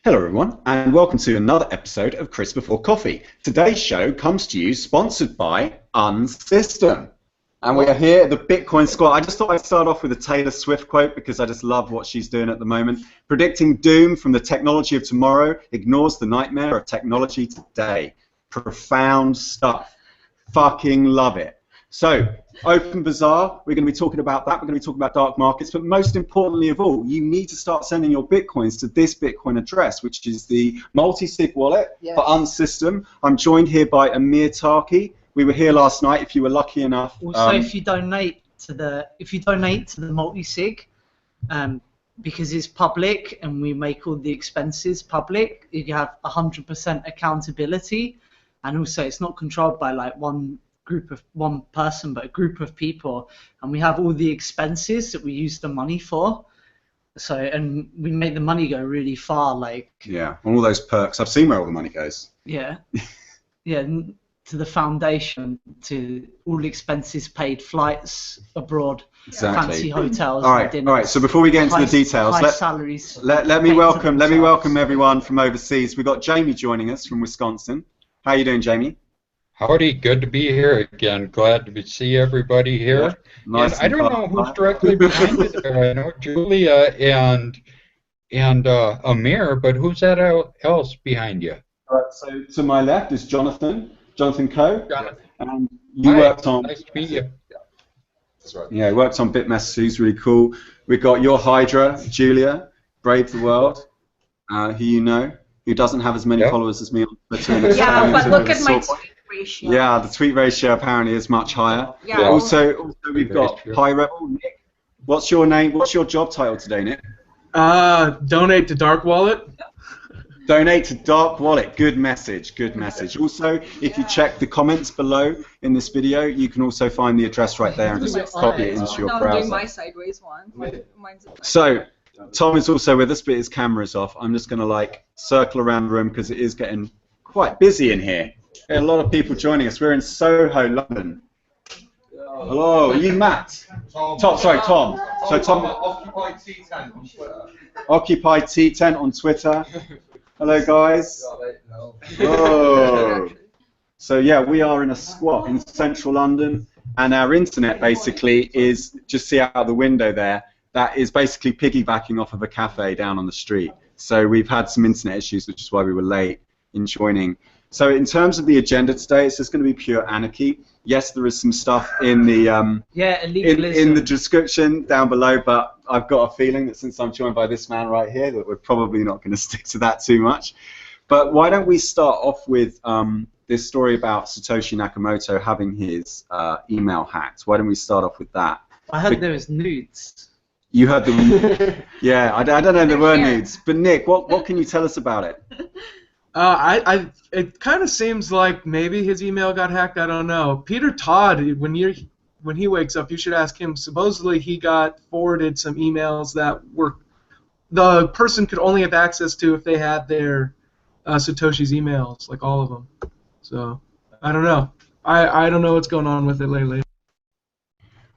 Hello everyone, and welcome to another episode of Chris Before Coffee. Today's show comes to you sponsored by Unsystem. And we are here at the Bitcoin Squad. I just thought I'd start off with a Taylor Swift quote because I just love what she's doing at the moment. Predicting doom from the technology of tomorrow ignores the nightmare of technology today. Profound stuff. Fucking love it. So, Open Bazaar, we're going to be talking about that. We're going to be talking about dark markets. But most importantly of all, you need to start sending your Bitcoins to this Bitcoin address, which is the multi-sig wallet for Unsystem. I'm joined here by Amir Taaki. We were here last night, if you were lucky enough. Also, if you donate to the multi-sig, because it's public and we make all the expenses public, you have 100% accountability, and also it's not controlled by like one person, but a group of people, and we have all the expenses that we use the money for. So, and we make the money go really far, like all those perks. I've seen where all the money goes. To the foundation, to all the expenses paid, flights abroad, fancy hotels. All right. So before we get into the details, let me welcome everyone from overseas. We've got Jamie joining us from Wisconsin. How are you doing, Jamie? Howdy, good to be here again. Glad to see everybody here. Yeah, nice. And I don't know who's directly behind it. I know Julia and Amir, but who's that else behind you? All right, so to my left is Jonathan Coe. Jonathan. And you worked on. Nice to meet you. Yeah, that's right. Yeah, worked on BitMess, who's really cool. We've got your Hydra, Julia, BraveTheWorld, who you know, who doesn't have as many followers as me on Twitter. Yeah, but look at my tweet ratio. Yeah, the tweet ratio apparently is much higher. Yeah. Also we've got High Rebel, Nick. What's your name? What's your job title today, Nick? Donate to Dark Wallet. Donate to Dark Wallet. Good message. Good message. Also, if you check the comments below in this video, you can also find the address right there and just copy it into your browser. I'm doing my sideways one. So, Tom is also with us, but his camera's off. I'm just going to circle around the room because it is getting quite busy in here. A lot of people joining us. We're in Soho, London. Hello, are you Matt? Tom. Tom. So Tom. Occupy T10 on Twitter. Occupy T10 on Twitter. Hello, guys. Oh. So yeah, we are in a squat in central London, and our internet basically is just see out the window there. That is basically piggybacking off of a cafe down on the street. So we've had some internet issues, which is why we were late in joining. So in terms of the agenda today, it's just going to be pure anarchy. Yes, there is some stuff in the in the description down below, but I've got a feeling that since I'm joined by this man right here, that we're probably not going to stick to that too much. But why don't we start off with this story about Satoshi Nakamoto having his email hacked? Why don't we start off with that? I heard there was nudes. You heard the yeah, I don't know if there were nudes, but Nick, what can you tell us about it? It kind of seems like maybe his email got hacked. I don't know. Peter Todd, when he wakes up, you should ask him. Supposedly he got forwarded some emails that the person could only have access to if they had their Satoshi's emails, like all of them. So I don't know. I don't know what's going on with it lately.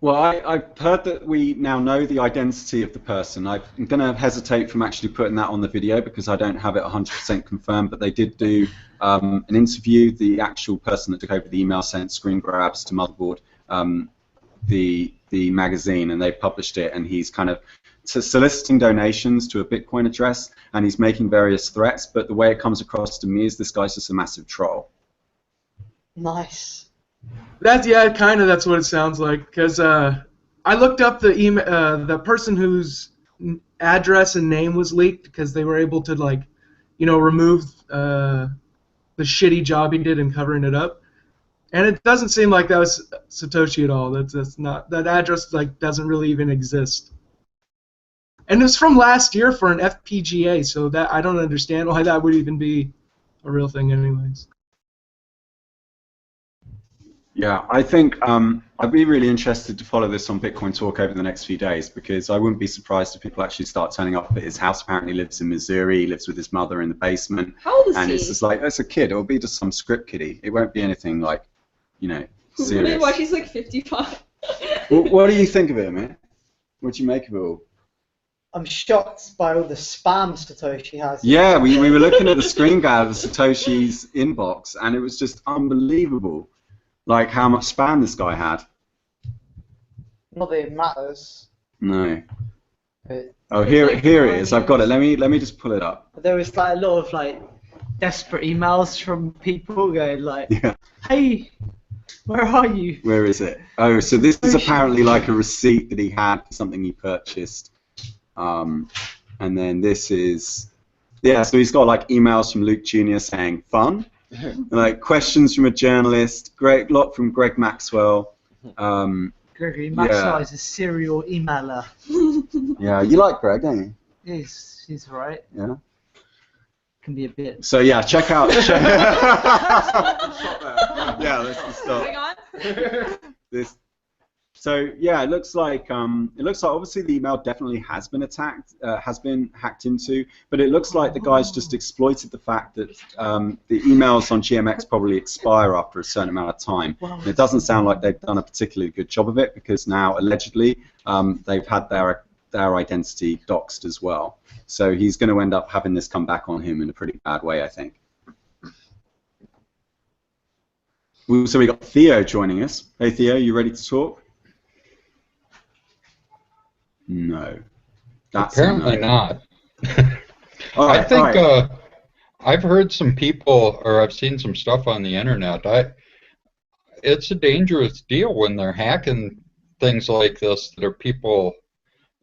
Well, I've heard that we now know the identity of the person. I'm going to hesitate from actually putting that on the video because I don't have it 100% confirmed, but they did do an interview. The actual person that took over the email sent screen grabs to Motherboard, the magazine, and they published it, and he's kind of soliciting donations to a Bitcoin address, and he's making various threats, but the way it comes across to me is this guy's just a massive troll. Nice. That's what it sounds like. Because I looked up the email, the person whose address and name was leaked, because they were able to remove the shitty job he did in covering it up, and it doesn't seem like that was Satoshi at all. That's not, that address doesn't really even exist. And it's from last year for an FPGA, so that I don't understand why that would even be a real thing, anyways. Yeah, I think I'd be really interested to follow this on Bitcoin Talk over the next few days, because I wouldn't be surprised if people actually start turning up at his house. Apparently lives in Missouri, he lives with his mother in the basement. How old is and he? It's just like, that's a kid, it'll be just some script kiddie. It won't be anything serious. Why she's like 55? What do you think of it, man? What do you make of it all? I'm shocked by all the spam Satoshi has. Yeah, we were looking at the screen grab of Satoshi's inbox, and it was just unbelievable, like how much spam this guy had. Not that it matters. No. But Oh, here it is. I've got it. Let me just pull it up. there was like a lot of like desperate emails from people going like, Yeah. "Hey, where are you?" Where is it? Oh, so this is apparently like a receipt that he had for something he purchased. And then this is, yeah, so he's got like emails from Luke Jr. saying fun, and, like questions from a journalist, great lot from Greg Maxwell. Gregory Maxwell is a serial emailer. Yeah, you like Greg, don't you? He's right. Yeah. Can be a bit. So yeah, check out. Yeah, let's just stop. Hang on. This. So yeah, it looks like obviously the email definitely has been attacked, has been hacked into, but it looks like the guys just exploited the fact that the emails on GMX probably expire after a certain amount of time. And it doesn't sound like they've done a particularly good job of it, because now allegedly they've had their identity doxed as well. So he's going to end up having this come back on him in a pretty bad way, I think. So we got Theo joining us. Hey Theo, you ready to talk? No. That's Apparently no. not. All right, I think all right. I've heard some people, or I've seen some stuff on the internet. It's a dangerous deal when they're hacking things like this that are people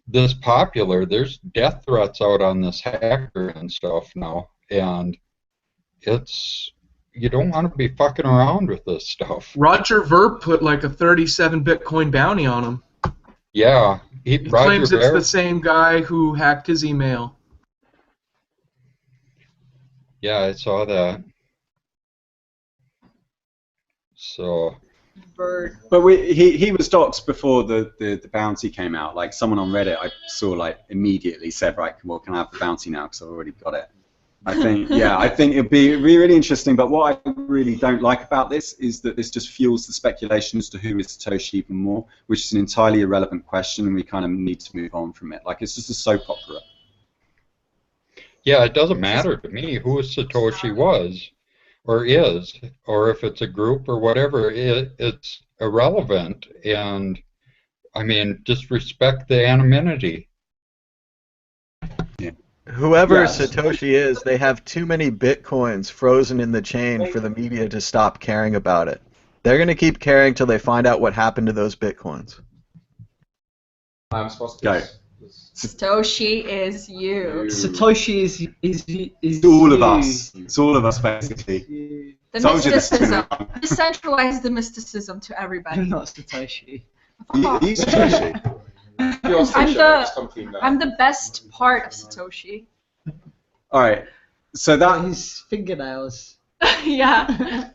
this popular. There's death threats out on this hacker and stuff now, and you don't want to be fucking around with this stuff. Roger Ver put like a 37 Bitcoin bounty on him. Yeah. He claims it's the same guy who hacked his email. Yeah, I saw that. So. But he was doxxed before the bounty came out. Like someone on Reddit I saw like immediately said, right, well, can I have the bounty now because I've already got it. I think it'd be really interesting. But what I really don't like about this is that this just fuels the speculation as to who is Satoshi even more, which is an entirely irrelevant question, and we kind of need to move on from it. Like it's just a soap opera. Yeah, it doesn't matter to me who Satoshi was, or is, or if it's a group or whatever. It's irrelevant, and I mean, just respect the anonymity. Yeah. Whoever Satoshi is, they have too many bitcoins frozen in the chain for the media to stop caring about it. They're going to keep caring till they find out what happened to those bitcoins. I'm supposed to go. Satoshi is you. Satoshi is It's all of us. It's all of us basically. The Told you this is mysticism. gonna come. Decentralize the mysticism to everybody. You're not Satoshi. You Satoshi. I'm the best part of Satoshi. All right. So that His fingernails. Yeah.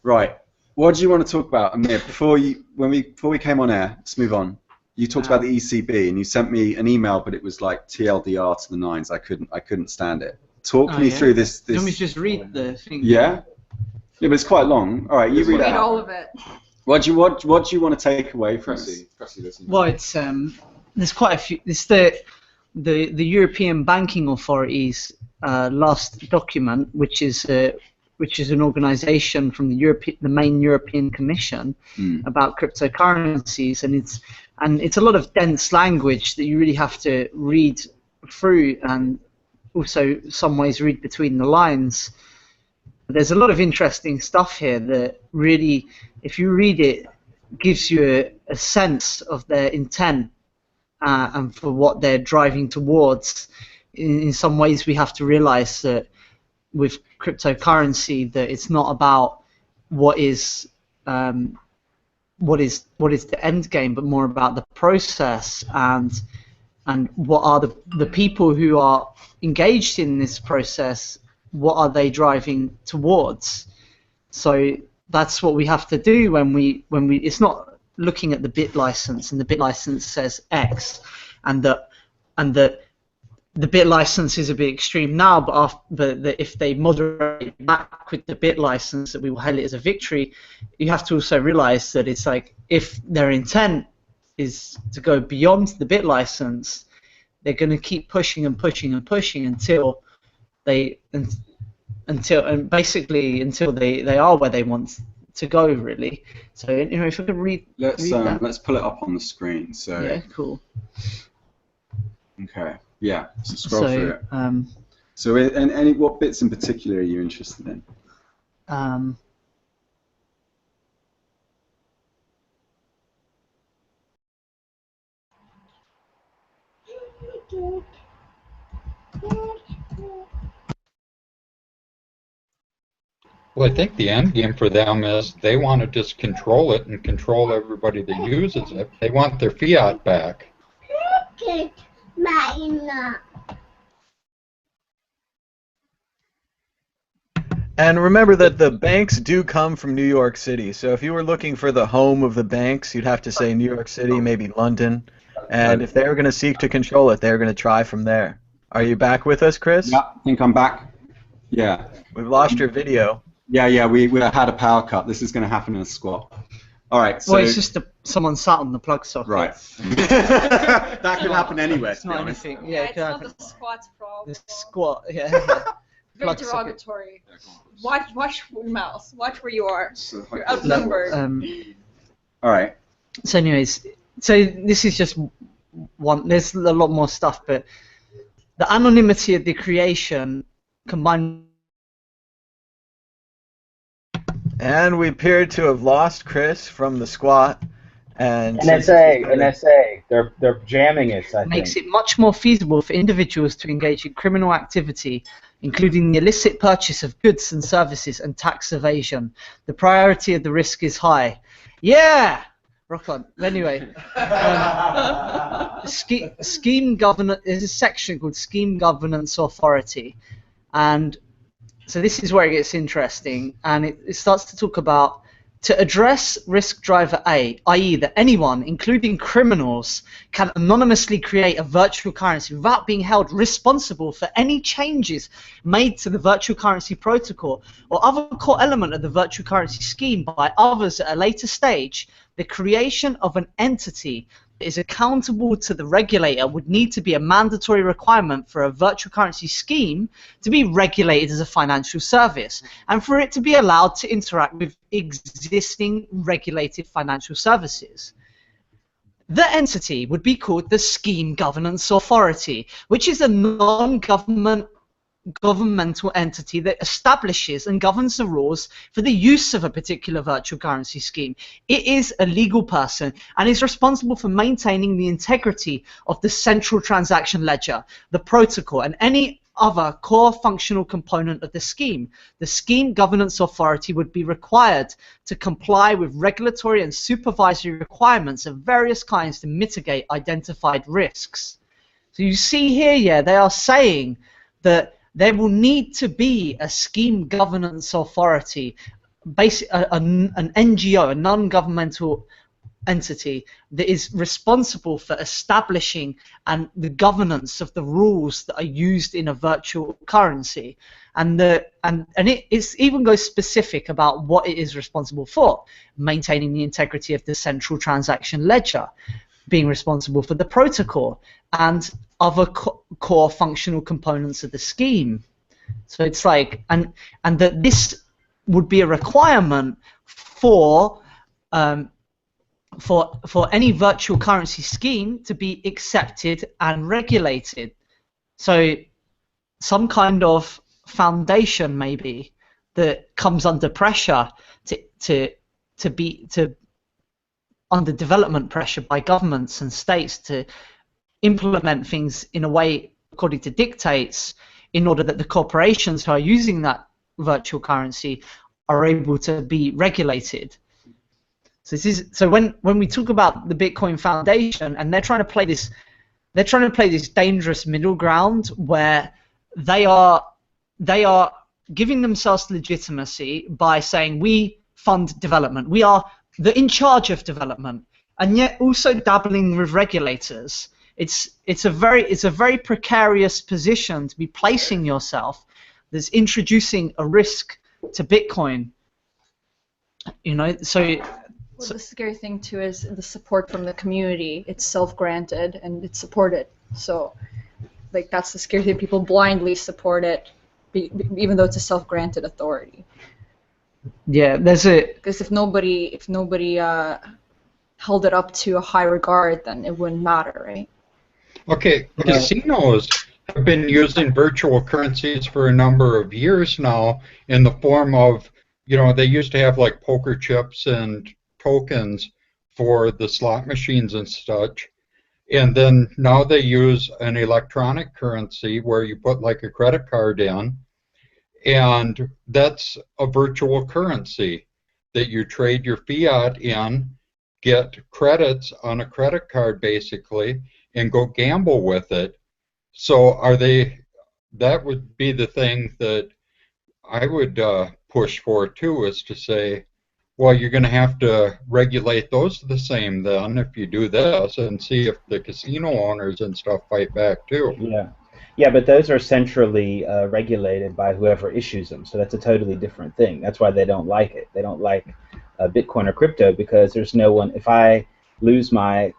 right. What do you want to talk about, Amir? Before we came on air, let's move on. You talked about the ECB, and you sent me an email, but it was like TLDR to the nines. I couldn't stand it. Talk me through this. Let me just read the thing. Yeah. Yeah, but it's quite long. All right, you read it Read out. all of it. What do you want to take away from this? Well, it's there's quite a few. It's the European Banking Authority's last document, which is an organisation from the main European Commission about cryptocurrencies, and it's a lot of dense language that you really have to read through, and also some ways read between the lines. There's a lot of interesting stuff here that really, if you read it, gives you a sense of their intent and for what they're driving towards. In some ways, we have to realize that with cryptocurrency, that it's not about what is the end game, but more about the process and what are the people who are engaged in this process. What are they driving towards? So that's what we have to do when we it's not looking at the bit license and the bit license says X, and the bit license is a bit extreme now, but if they moderate back with the bit license, that we will hail it as a victory. You have to also realize that it's like if their intent is to go beyond the bit license. They're going to keep pushing and pushing and pushing until they until they are where they want to go, really. So if I could read that. Let's pull it up on the screen. So yeah, cool. Okay, yeah. So scroll through it. So and what bits in particular are you interested in? Well, I think the end game for them is they want to just control it and control everybody that uses it. They want their fiat back. And remember that the banks do come from New York City. So if you were looking for the home of the banks, you'd have to say New York City, maybe London. And if they were going to seek to control it, they were going to try from there. Are you back with us, Chris? Yeah, I think I'm back. Yeah. We've lost your video. Yeah, we had a power cut. This is going to happen in a squat. All right. So, well, it's just someone sat on the plug socket. Right. That can happen anywhere. It's not anything. Yeah, it's not the squat's problem. The squat, yeah. Very derogatory. Watch your mouth. Watch where you are. You're outnumbered. All right. So anyways, so this is just one. There's a lot more stuff, but the anonymity of the creation combined. And we appear to have lost Chris from the squat. And NSA, they're jamming us, I think. Makes it much more feasible for individuals to engage in criminal activity, including the illicit purchase of goods and services and tax evasion. The priority of the risk is high. Yeah! Rock on. Anyway, scheme governance. There's a section called Scheme Governance Authority, and so this is where it gets interesting, and it starts to talk about to address risk driver A, i.e. that anyone, including criminals, can anonymously create a virtual currency without being held responsible for any changes made to the virtual currency protocol or other core element of the virtual currency scheme by others at a later stage. The creation of an entity that is accountable to the regulator would need to be a mandatory requirement for a virtual currency scheme to be regulated as a financial service and for it to be allowed to interact with existing regulated financial services. The entity would be called the Scheme Governance Authority, which is a non-governmental entity that establishes and governs the rules for the use of a particular virtual currency scheme. It is a legal person and is responsible for maintaining the integrity of the central transaction ledger, the protocol, and any other core functional component of the scheme. The Scheme Governance Authority would be required to comply with regulatory and supervisory requirements of various kinds to mitigate identified risks. So you see here, yeah, they are saying that there will need to be a Scheme Governance Authority, an NGO, a non-governmental entity that is responsible for establishing and the governance of the rules that are used in a virtual currency, and it even goes specific about what it is responsible for: maintaining the integrity of the central transaction ledger, being responsible for the protocol, and other core functional components of the scheme. So it's like, and that this would be a requirement for any virtual currency scheme to be accepted and regulated. So some kind of foundation maybe that comes under pressure to be under development pressure by governments and states to implement things in a way according to dictates, in order that the corporations who are using that virtual currency are able to be regulated. So this is, so when we talk about the Bitcoin Foundation, and they're trying to play this dangerous middle ground where they are giving themselves legitimacy by saying we fund development, we are in charge of development, and yet also dabbling with regulators. It's a very precarious position to be placing yourself. There's introducing a risk to Bitcoin. You know, so Well, the scary thing too is the support from the community. It's self-granted and it's supported. So, like, that's the scary thing. People blindly support it, even though it's a self-granted authority. Yeah, there's a Because if nobody held it up to a high regard, then it wouldn't matter, right? Okay, casinos have been using virtual currencies for a number of years now in the form of, they used to have like poker chips and tokens for the slot machines and such. And then now they use an electronic currency where you put like a credit card in, and that's a virtual currency that you trade your fiat in, get credits on a credit card basically, and go gamble with it. So that would be the thing that I would push for too, is to say, well, you're going to have to regulate those the same then if you do this, and see if the casino owners and stuff fight back too. Yeah, but those are centrally regulated by whoever issues them, so that's a totally different thing. That's why they don't like it. They don't like Bitcoin or crypto, because there's no one. If I lose my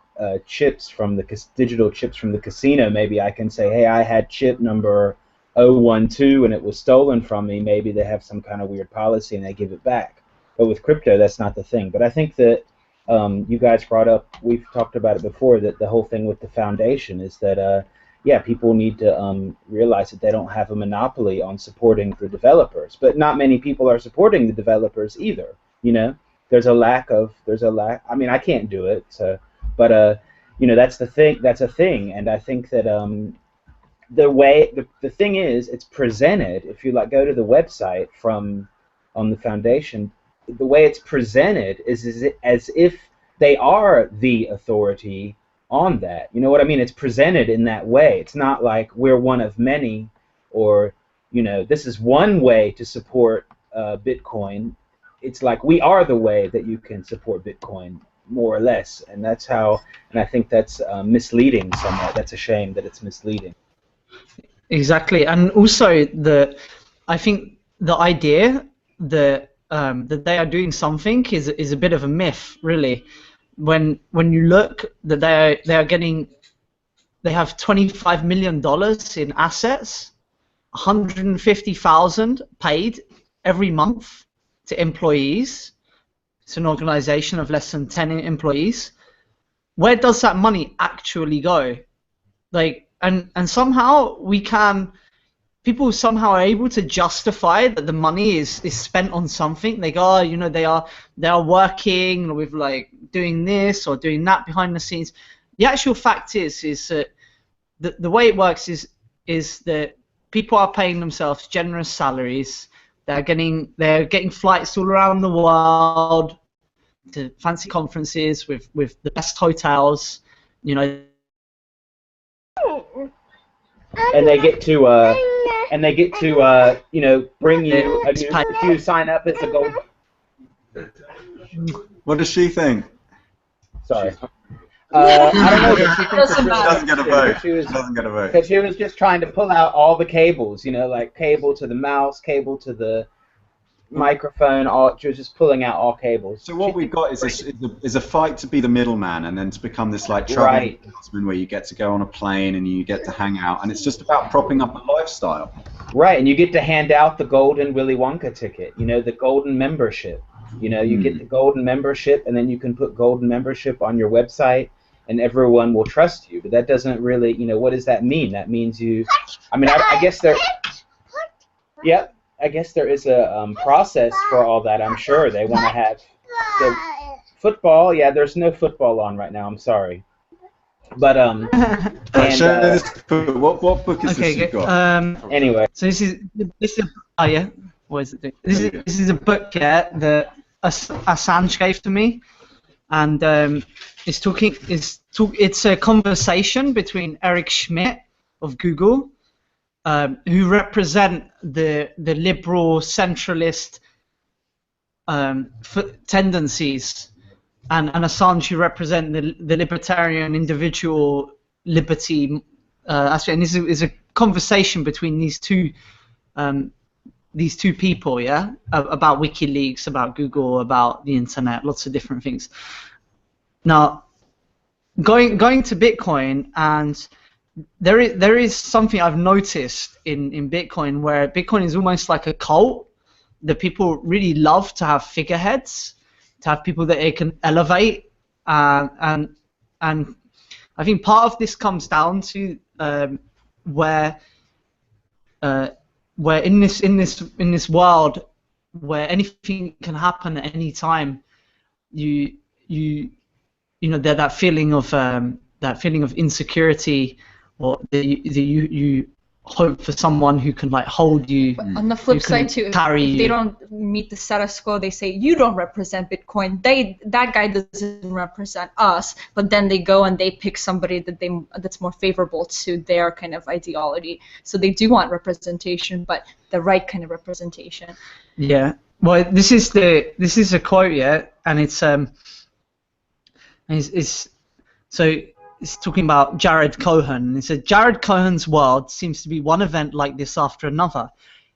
chips from digital chips from the casino, maybe I can say, hey, I had chip number 012 and it was stolen from me. Maybe they have some kind of weird policy and they give it back. But with crypto, that's not the thing. But I think that you guys brought up, we've talked about it before, that the whole thing with the foundation is that, yeah, people need to realize that they don't have a monopoly on supporting the developers. But not many people are supporting the developers either. There's a lack. I mean, I can't do it, so. But that's the thing. That's a thing, and I think that the thing is, it's presented. If you go to the website on the foundation, the way it's presented is as if they are the authority on that. You know what I mean? It's presented in that way. It's not like we're one of many, or this is one way to support Bitcoin. It's like we are the way that you can support Bitcoin, more or less, and that's how. And I think that's misleading somewhat. That's a shame that it's misleading. Exactly, and also I think the idea that they are doing something is a bit of a myth, really. When you look that they have $25 million in assets, 150,000 paid every month to employees. It's an organization of less than 10 employees. Where does that money actually go? And somehow people somehow are able to justify that the money is spent on something. They go, they are working with doing this or doing that behind the scenes. The actual fact is that the way it works is that people are paying themselves generous salaries. They're getting flights all around the world to fancy conferences with the best hotels, And they get to bring you if you sign up as a gold. What does she think? Sorry. I don't know, but she thinks Doesn't matter. Doesn't get a vote. Doesn't get a vote. Because she was just trying to pull out all the cables, like cable to the mouse, cable to the microphone. She was just pulling out all cables. So what we've got is a fight to be the middleman, and then to become this travel Right. salesman where you get to go on a plane and you get to hang out, and it's just about propping up a lifestyle. Right, and you get to hand out the golden Willy Wonka ticket, the golden membership. You get the golden membership, and then you can put golden membership on your website, and everyone will trust you. But that doesn't really, what does that mean? That means I guess there. Yep, I guess there is a process for all that. I'm sure they want to have the football. Yeah, there's no football on right now. I'm sorry, but what book is this you've got? Anyway, so this is oh yeah, what is it? This is a book that Assange gave to me, and it's a conversation between Eric Schmidt of Google, who represent the liberal centralist tendencies, and Assange, who represent the libertarian individual liberty aspect. And this is a conversation between these two these two people, yeah, about WikiLeaks, about Google, about the internet, lots of different things. Now, going to Bitcoin, and there is something I've noticed in Bitcoin, where Bitcoin is almost like a cult. The people really love to have figureheads, to have people that they can elevate, and I think part of this comes down to where in this world where anything can happen at any time, you know, that feeling of insecurity, or that you hope for someone who can like hold you. But on the flip side too, if they don't meet the status quo, they say you don't represent Bitcoin. That guy doesn't represent us. But then they go and they pick somebody that's more favorable to their kind of ideology. So they do want representation, but the right kind of representation. Yeah. Well, this is a quote, yeah, and it's talking about Jared Cohen. He said, Jared Cohen's world seems to be one event like this after another.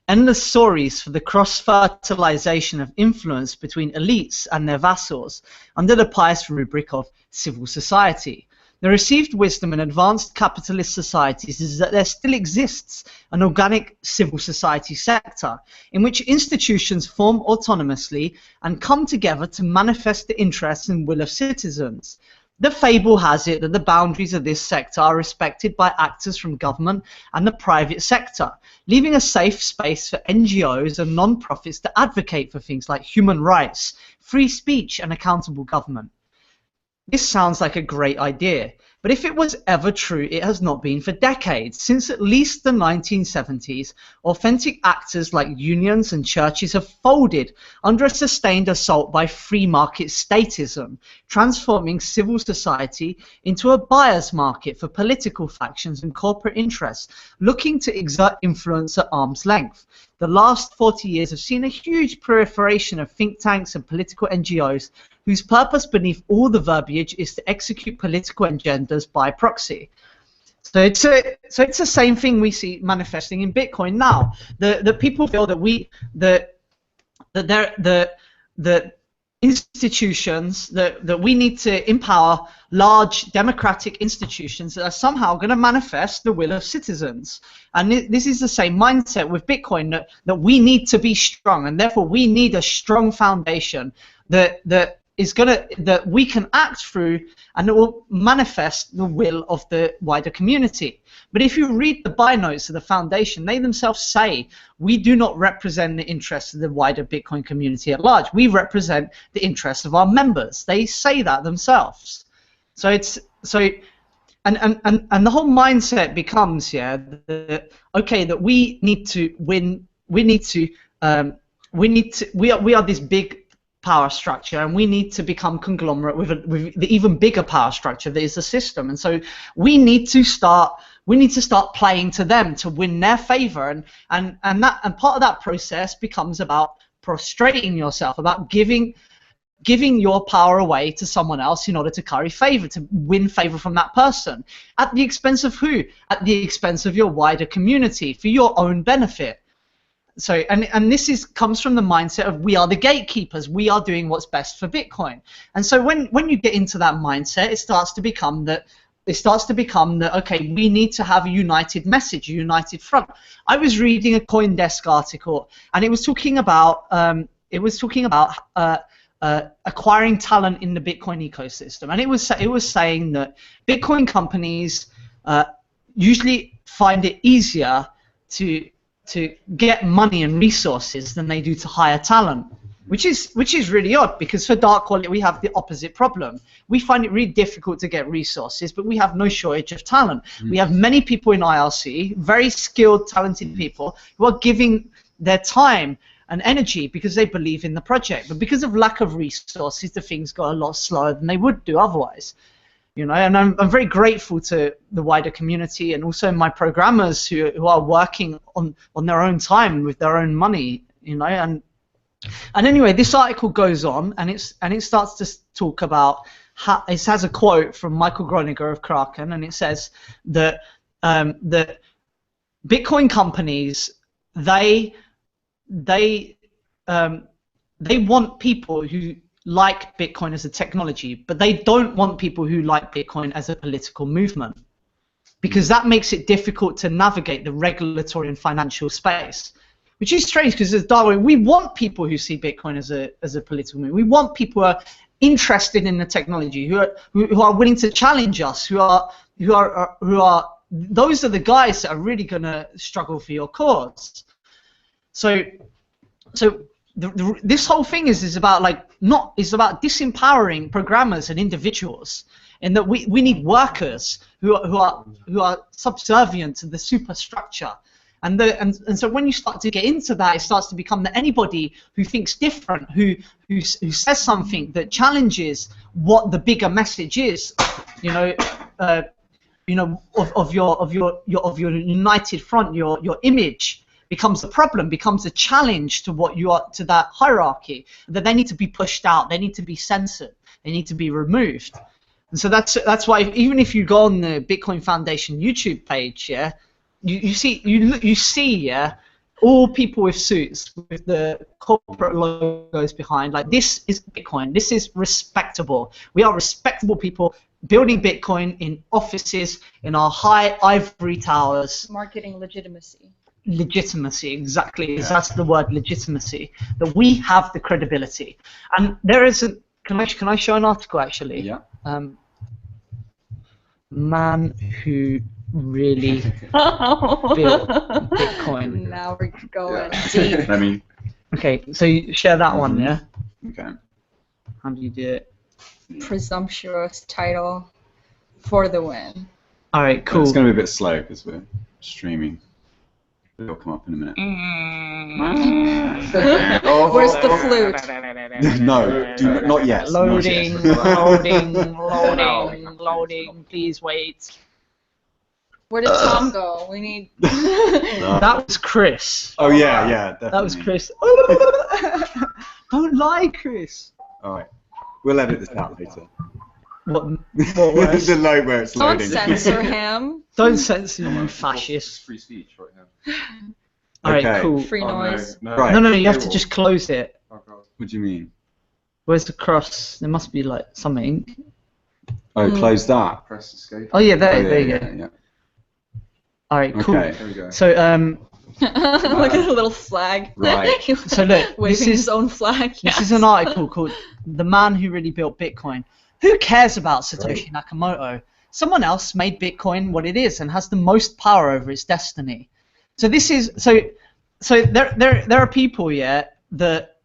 Endless stories for the cross-fertilization of influence between elites and their vassals under the pious rubric of civil society. The received wisdom in advanced capitalist societies is that there still exists an organic civil society sector in which institutions form autonomously and come together to manifest the interests and will of citizens. The fable has it that the boundaries of this sector are respected by actors from government and the private sector, leaving a safe space for NGOs and non-profits to advocate for things like human rights, free speech, and accountable government. This sounds like a great idea, but if it was ever true, it has not been for decades. Since at least the 1970s, authentic actors like unions and churches have folded under a sustained assault by free market statism, transforming civil society into a buyer's market for political factions and corporate interests, looking to exert influence at arm's length. The last 40 years have seen a huge proliferation of think tanks and political NGOs whose purpose beneath all the verbiage is to execute political agendas by proxy. So it's the same thing we see manifesting in Bitcoin now. The people feel that the institutions that we need to empower large democratic institutions that are somehow going to manifest the will of citizens. And this is the same mindset with Bitcoin, that we need to be strong, and therefore we need a strong foundation that we can act through, and it will manifest the will of the wider community. But if you read the buy notes of the foundation, they themselves say we do not represent the interests of the wider Bitcoin community at large. We represent the interests of our members. They say that themselves. And the whole mindset becomes, yeah, that we need to win. We are this big power structure, and we need to become conglomerate with the even bigger power structure that is the system. And so we need to start playing to them to win their favor, and part of that process becomes about prostrating yourself, about giving your power away to someone else in order to curry favor, to win favor from that person. At the expense of who? At the expense of your wider community, for your own benefit. So, and this comes from the mindset of we are the gatekeepers, we are doing what's best for Bitcoin. And so when you get into that mindset, it starts to become that okay, we need to have a united message, a united front. I was reading a CoinDesk article, and it was talking about acquiring talent in the Bitcoin ecosystem, and it was saying that Bitcoin companies usually find it easier to get money and resources than they do to hire talent, which is really odd, because for Dark Wallet we have the opposite problem. We find it really difficult to get resources, but we have no shortage of talent. We have many people in IRC, very skilled, talented people, who are giving their time and energy because they believe in the project. But because of lack of resources, the things go a lot slower than they would do otherwise. You know, and I'm very grateful to the wider community, and also my programmers who are working on their own time with their own money. You know, and anyway, this article goes on, and it starts to talk about how it has a quote from Michael Groninger of Kraken, and it says that Bitcoin companies, they they want people who like Bitcoin as a technology, but they don't want people who like Bitcoin as a political movement, because that makes it difficult to navigate the regulatory and financial space, which is strange because as Darwin, we want people who see Bitcoin as a political movement. We want people who are interested in the technology, who are willing to challenge us, who are those are the guys that are really going to struggle for your cause. So this whole thing is about about disempowering programmers and individuals, and that we need workers who are subservient to the superstructure, and so when you start to get into that, it starts to become that anybody who thinks different, who says something that challenges what the bigger message is, of your united front, your image, becomes a problem, becomes a challenge to what you are, to that hierarchy, that they need to be pushed out, they need to be censored, they need to be removed. And so that's why even if you go on the Bitcoin Foundation YouTube page, yeah, you see yeah, all people with suits with the corporate logos behind, like, this is Bitcoin, this is respectable. We are respectable people building Bitcoin in offices in our high ivory towers. Marketing legitimacy. Legitimacy, exactly. Yeah. That's the word, legitimacy. That we have the credibility. And there is a. Can I show an article actually? Yeah. Man who really built Bitcoin. Now we're going deep. Let me. Okay, so you share that one, yeah. Okay. How do you do it? Presumptuous title for the win. All right, cool. It's going to be a bit slow because we're streaming. It'll come up in a minute. Where's the flute? No, not yet. Loading, not yet. loading. Please wait. Where did Thom go? We need. That was Chris. Oh yeah, definitely. That was Chris. Don't lie, Chris. All right, we'll edit this out later. What was? The load where it's Don't loading. censor him. Don't censor you, fascist. Free speech right now. Alright, cool. Free noise. No, Right. No, you have to just close it. Oh, God. What do you mean? Where's the cross? There must be like something. Oh, close that. Press escape. Oh yeah, there you go. Yeah. Alright, cool. Okay. There we go. So Look at the little flag. Right. So look, waving his own flag. This is an article called "The Man Who Really Built Bitcoin." Who cares about Satoshi Nakamoto? Someone else made Bitcoin what it is and has the most power over its destiny. So this is so there are people that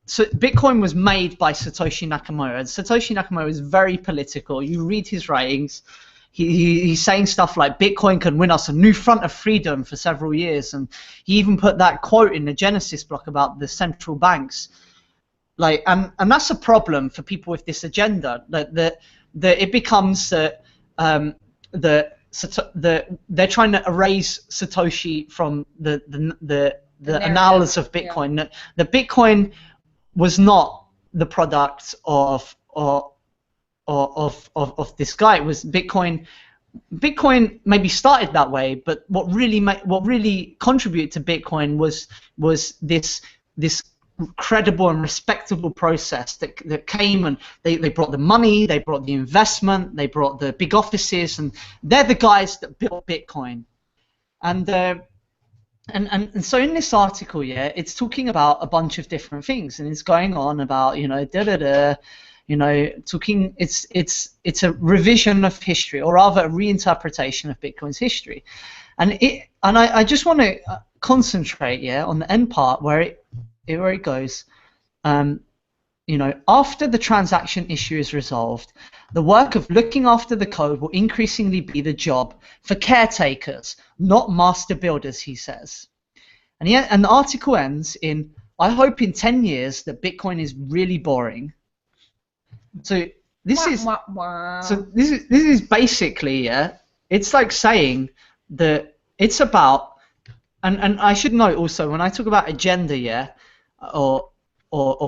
Bitcoin was made by Satoshi Nakamoto, and Satoshi Nakamoto is very political. You read his writings. He's saying stuff like Bitcoin can win us a new front of freedom for several years, and he even put that quote in the Genesis block about the central banks. Like, and that's a problem for people with this agenda. That it becomes that they're trying to erase Satoshi from the annals of Bitcoin. Yeah. That Bitcoin was not the product of this guy. It was Bitcoin. Bitcoin maybe started that way, but what really contributed to Bitcoin was this credible and respectable process that came, and they brought the money, they brought the investment, they brought the big offices, and they're the guys that built Bitcoin. And so in this article, it's talking about a bunch of different things, and it's going on about talking. It's a revision of history, or rather a reinterpretation of Bitcoin's history, and I just want to concentrate on the end part where it goes. After the transaction issue is resolved, the work of looking after the code will increasingly be the job for caretakers, not master builders, he says. And the article ends in, I hope in 10 years that Bitcoin is really boring. So this is basically, it's like saying that it's about, and I should note also, when I talk about agenda, or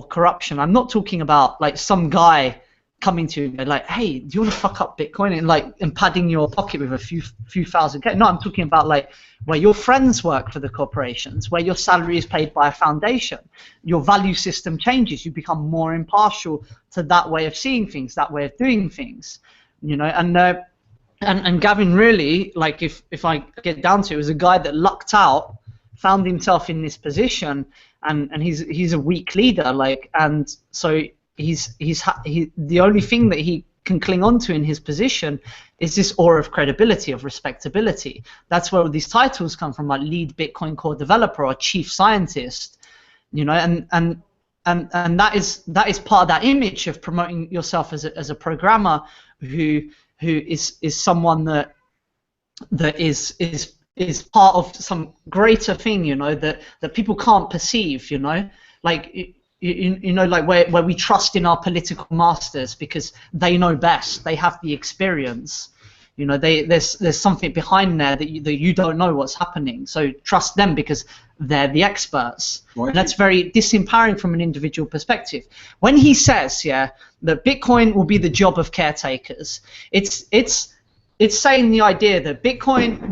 corruption, I'm not talking about like some guy coming to you and like, hey, do you want to fuck up Bitcoin and padding your pocket with a few thousand K? No, I'm talking about like where your friends work for the corporations, where your salary is paid by a foundation. Your value system changes. You become more impartial to that way of seeing things, that way of doing things, you know. And Gavin really, like, if I get down to it, was a guy that lucked out, found himself in this position, and he's a weak leader, like, and so he's the only thing that he can cling on to in his position is this aura of credibility, of respectability. That's where all these titles come from, like lead Bitcoin core developer or chief scientist, you know, and that is part of that image of promoting yourself as a programmer who is someone that is part of some greater thing, you know, that people can't perceive, you know, like. You know, like where we trust in our political masters because they know best, they have the experience, you know, there's something behind there that you don't know what's happening, so trust them because they're the experts. Right. And that's very disempowering from an individual perspective. When he says, yeah, that Bitcoin will be the job of caretakers, it's saying the idea that Bitcoin,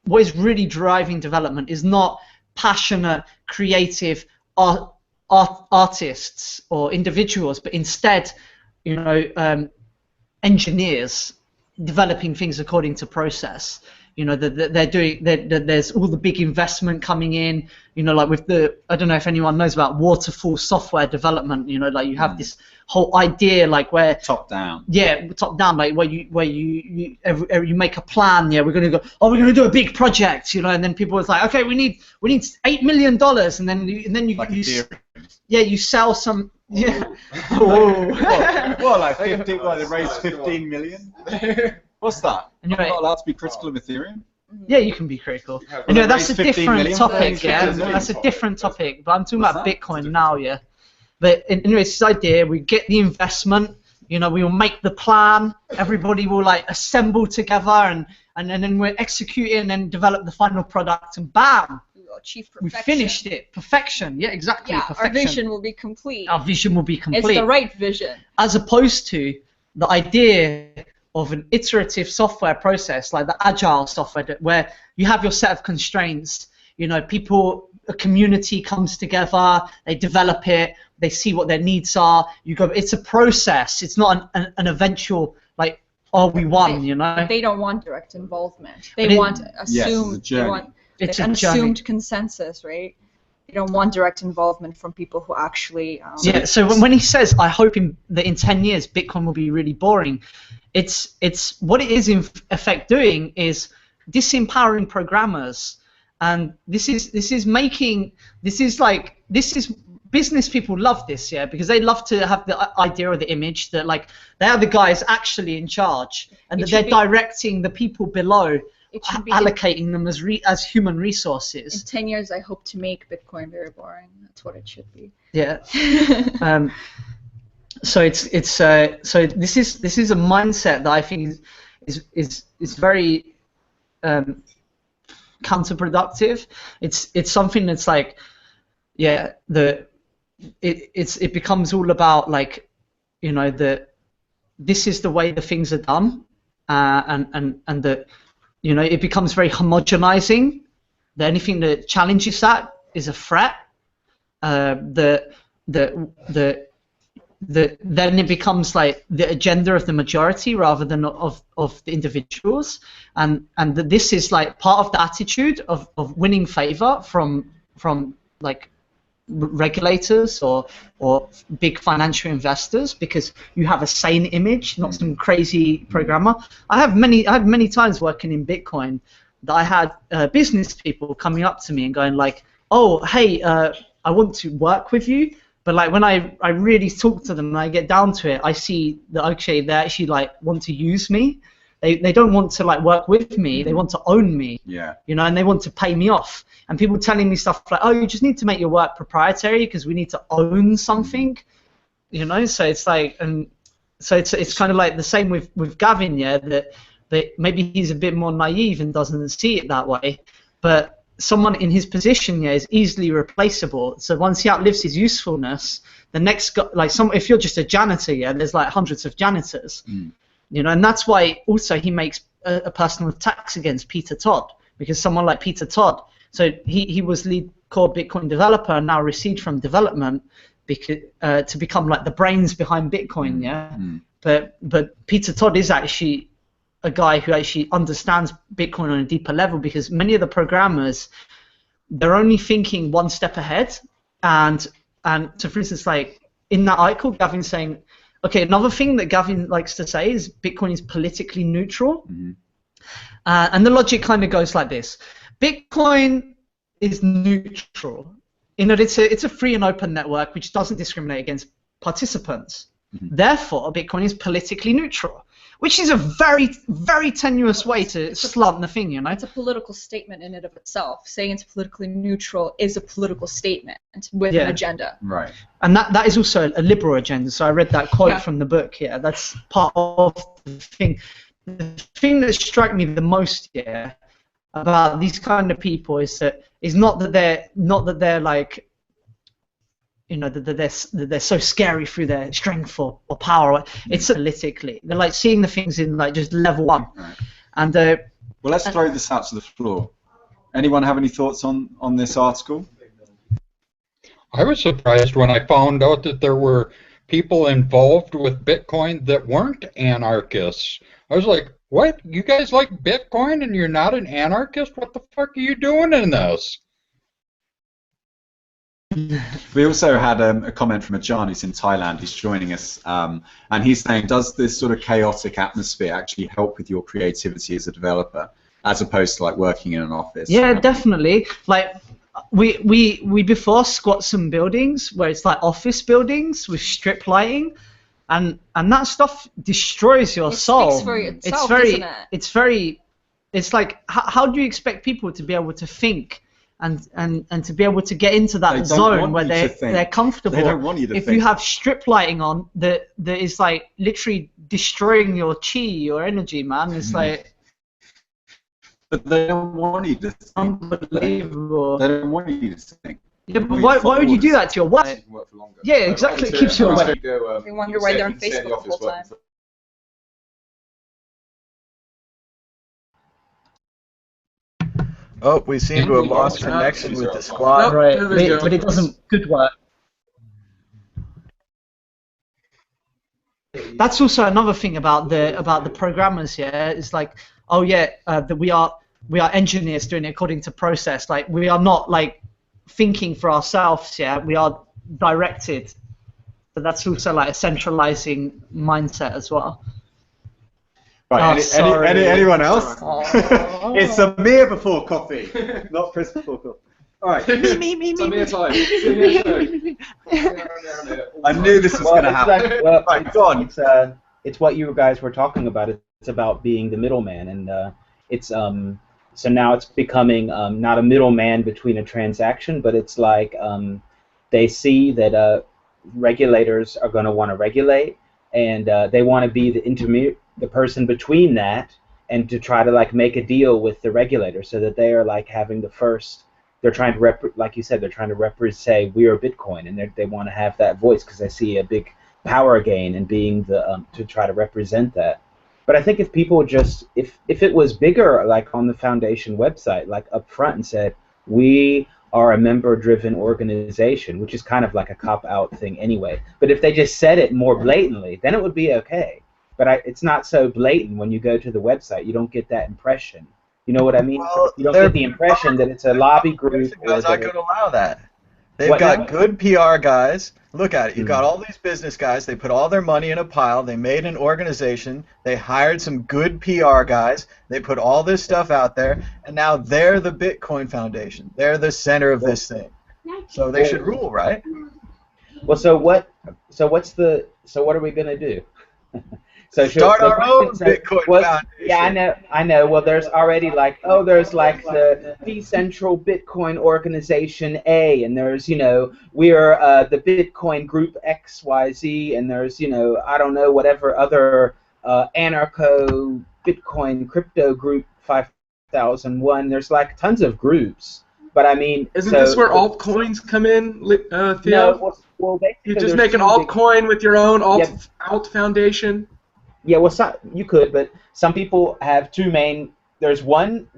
what is really driving development is not passionate, creative artists or individuals, but instead, you know, engineers developing things according to process. You know, there's all the big investment coming in, you know, like with I don't know if anyone knows about waterfall software development, you know, like you have this whole idea, like where top down, like where you make a plan, we're going to do a big project, you know, and then people was like, okay, we need $8 million, and then you sell some, Well, like 50, they raised 15 million. What's that? I'm not allowed to be critical of Ethereum? Yeah, you can be critical. You know, that's a different topic, that's a different topic, but I'm talking about Bitcoin now, yeah. But anyway, it's this idea, we get the investment, you know, we will make the plan, everybody will like assemble together and then we'll execute it and then develop the final product and bam! Achieve We perfection. finished it. Perfection. Yeah, exactly. Yeah, perfection. our vision will be complete. Our vision will be complete. It's the right vision. As opposed to the idea of an iterative software process, like the agile software, where you have your set of constraints. You know, a community comes together, they develop it, they see what their needs are. You go. It's a process. It's not an eventual like, oh, we won. You know. They don't want direct involvement. They want assumed. It's an a assumed consensus, right? You don't want direct involvement from people who actually. So when he says, "I hope that in 10 years Bitcoin will be really boring," it's what it is in effect doing is disempowering programmers, and this is business people love this, yeah, because they love to have the idea or the image that like they are the guys actually in charge, and that they're directing the people below. Allocating them as human resources. In 10 years, I hope to make Bitcoin very boring. That's what it should be. Yeah. So this is a mindset that I think is very counterproductive. It's something that's like, yeah, it becomes all about like, you know, this is the way the things are done, and the. You know, it becomes very homogenizing. That anything that challenges that is a threat. Then it becomes like the agenda of the majority rather than of the individuals, and this is like part of the attitude of winning favor from like regulators or big financial investors, because you have a sane image, not some crazy programmer. I had many times working in Bitcoin that I had business people coming up to me and going like, oh, hey, I want to work with you, but like when I really talk to them and I get down to it, I see that okay, they actually like want to use me. They don't want to like work with me. They want to own me. Yeah. You know, and they want to pay me off. And people telling me stuff like, oh, you just need to make your work proprietary because we need to own something. You know, so it's like, and so it's kind of like the same with Gavin, yeah, that maybe he's a bit more naive and doesn't see it that way. But someone in his position is easily replaceable. So once he outlives his usefulness, the next guy, if you're just a janitor, there's like hundreds of janitors, and that's why also he makes a personal attacks against Peter Todd, because someone like Peter Todd, so he was lead core Bitcoin developer and now receded from development because to become like the brains behind Bitcoin, But Peter Todd is actually a guy who actually understands Bitcoin on a deeper level, because many of the programmers, they're only thinking one step ahead, and so for instance, like in that article, Gavin's saying, okay, another thing that Gavin likes to say is Bitcoin is politically neutral, and the logic kind of goes like this: Bitcoin is neutral in that it's a free and open network which doesn't discriminate against participants. Therefore, Bitcoin is politically neutral, which is a very, very tenuous way to slant the thing, It's a political statement in and of itself. Saying it's politically neutral is a political statement with an agenda. Right. And that is also a liberal agenda. So I read that quote from the book here. That's part of the thing. The thing that struck me the most here about these kind of people is not that they're like, that they're so scary through their strength or power. It's politically. They're like seeing the things in like just level one. Right. And well, let's throw this out to the floor. Anyone have any thoughts on this article? I was surprised when I found out that there were people involved with Bitcoin that weren't anarchists. I was like, what? You guys like Bitcoin and you're not an anarchist? What the fuck are you doing in this? We also had a comment from Ajan, who's in Thailand. He's joining us, and he's saying, does this sort of chaotic atmosphere actually help with your creativity as a developer, as opposed to like working in an office? Yeah, definitely. Like we before squat some buildings where it's like office buildings with strip lighting, and that stuff destroys your soul. Speaks for itself, isn't it? It's like how do you expect people to be able to think? And to be able to get into that zone where they're comfortable. They don't want you to if think. you have strip lighting on, that is like literally destroying your chi, your energy, man. It's like. But they don't want you to think. Unbelievable. They don't want you to think. Yeah, but why would you do that to your wife? Yeah, exactly. It keeps you awake. They wonder why they're on Facebook the whole time. Oh, we seem to have lost connection with the squad. Right, but it doesn't good work. That's also another thing about the programmers here. It's like, oh yeah, that we are engineers doing it according to process. Like we are not like thinking for ourselves. Yeah, we are directed. But that's also like a centralizing mindset as well. Right, anyone else? Oh. It's Amir before coffee, not Chris before coffee. All right. Me. I knew this was going to happen. Right, go on. It's what you guys were talking about. It's about being the middleman, and it's so now it's becoming not a middleman between a transaction, but it's like they see that regulators are going to want to regulate, and they want to be the person between that, and to try to like make a deal with the regulator so that they are like having the first. They're trying to like you said, they're trying to say we are Bitcoin, and they want to have that voice because they see a big power gain in being the to try to represent that. But I think if people just if it was bigger, like on the foundation website, like up front and said we are a member-driven organization, which is kind of like a cop-out thing anyway. But if they just said it more blatantly, then it would be okay. But it's not so blatant when you go to the website. You don't get that impression. You know what I mean? Well, you don't get the impression that it's a lobby group. Guys not going to allow that. They've got good PR guys. Look at it. You've got all these business guys. They put all their money in a pile. They made an organization. They hired some good PR guys. They put all this stuff out there, and now they're the Bitcoin Foundation. They're the center of this thing. So they should rule, right? Well, so what are we going to do? Start our own Bitcoin Foundation. Yeah, I know. Well, there's already there's like the decentral Bitcoin organization A, and there's we are the Bitcoin group XYZ, and there's I don't know whatever other anarcho Bitcoin crypto group 5001. There's like tons of groups, But I mean, Isn't so, this where altcoins come in, Theo? No, well, basically, You just there's make an two big- altcoin with your own alt, Yep. alt foundation. Yeah, well, you could, but some people have two main. There's one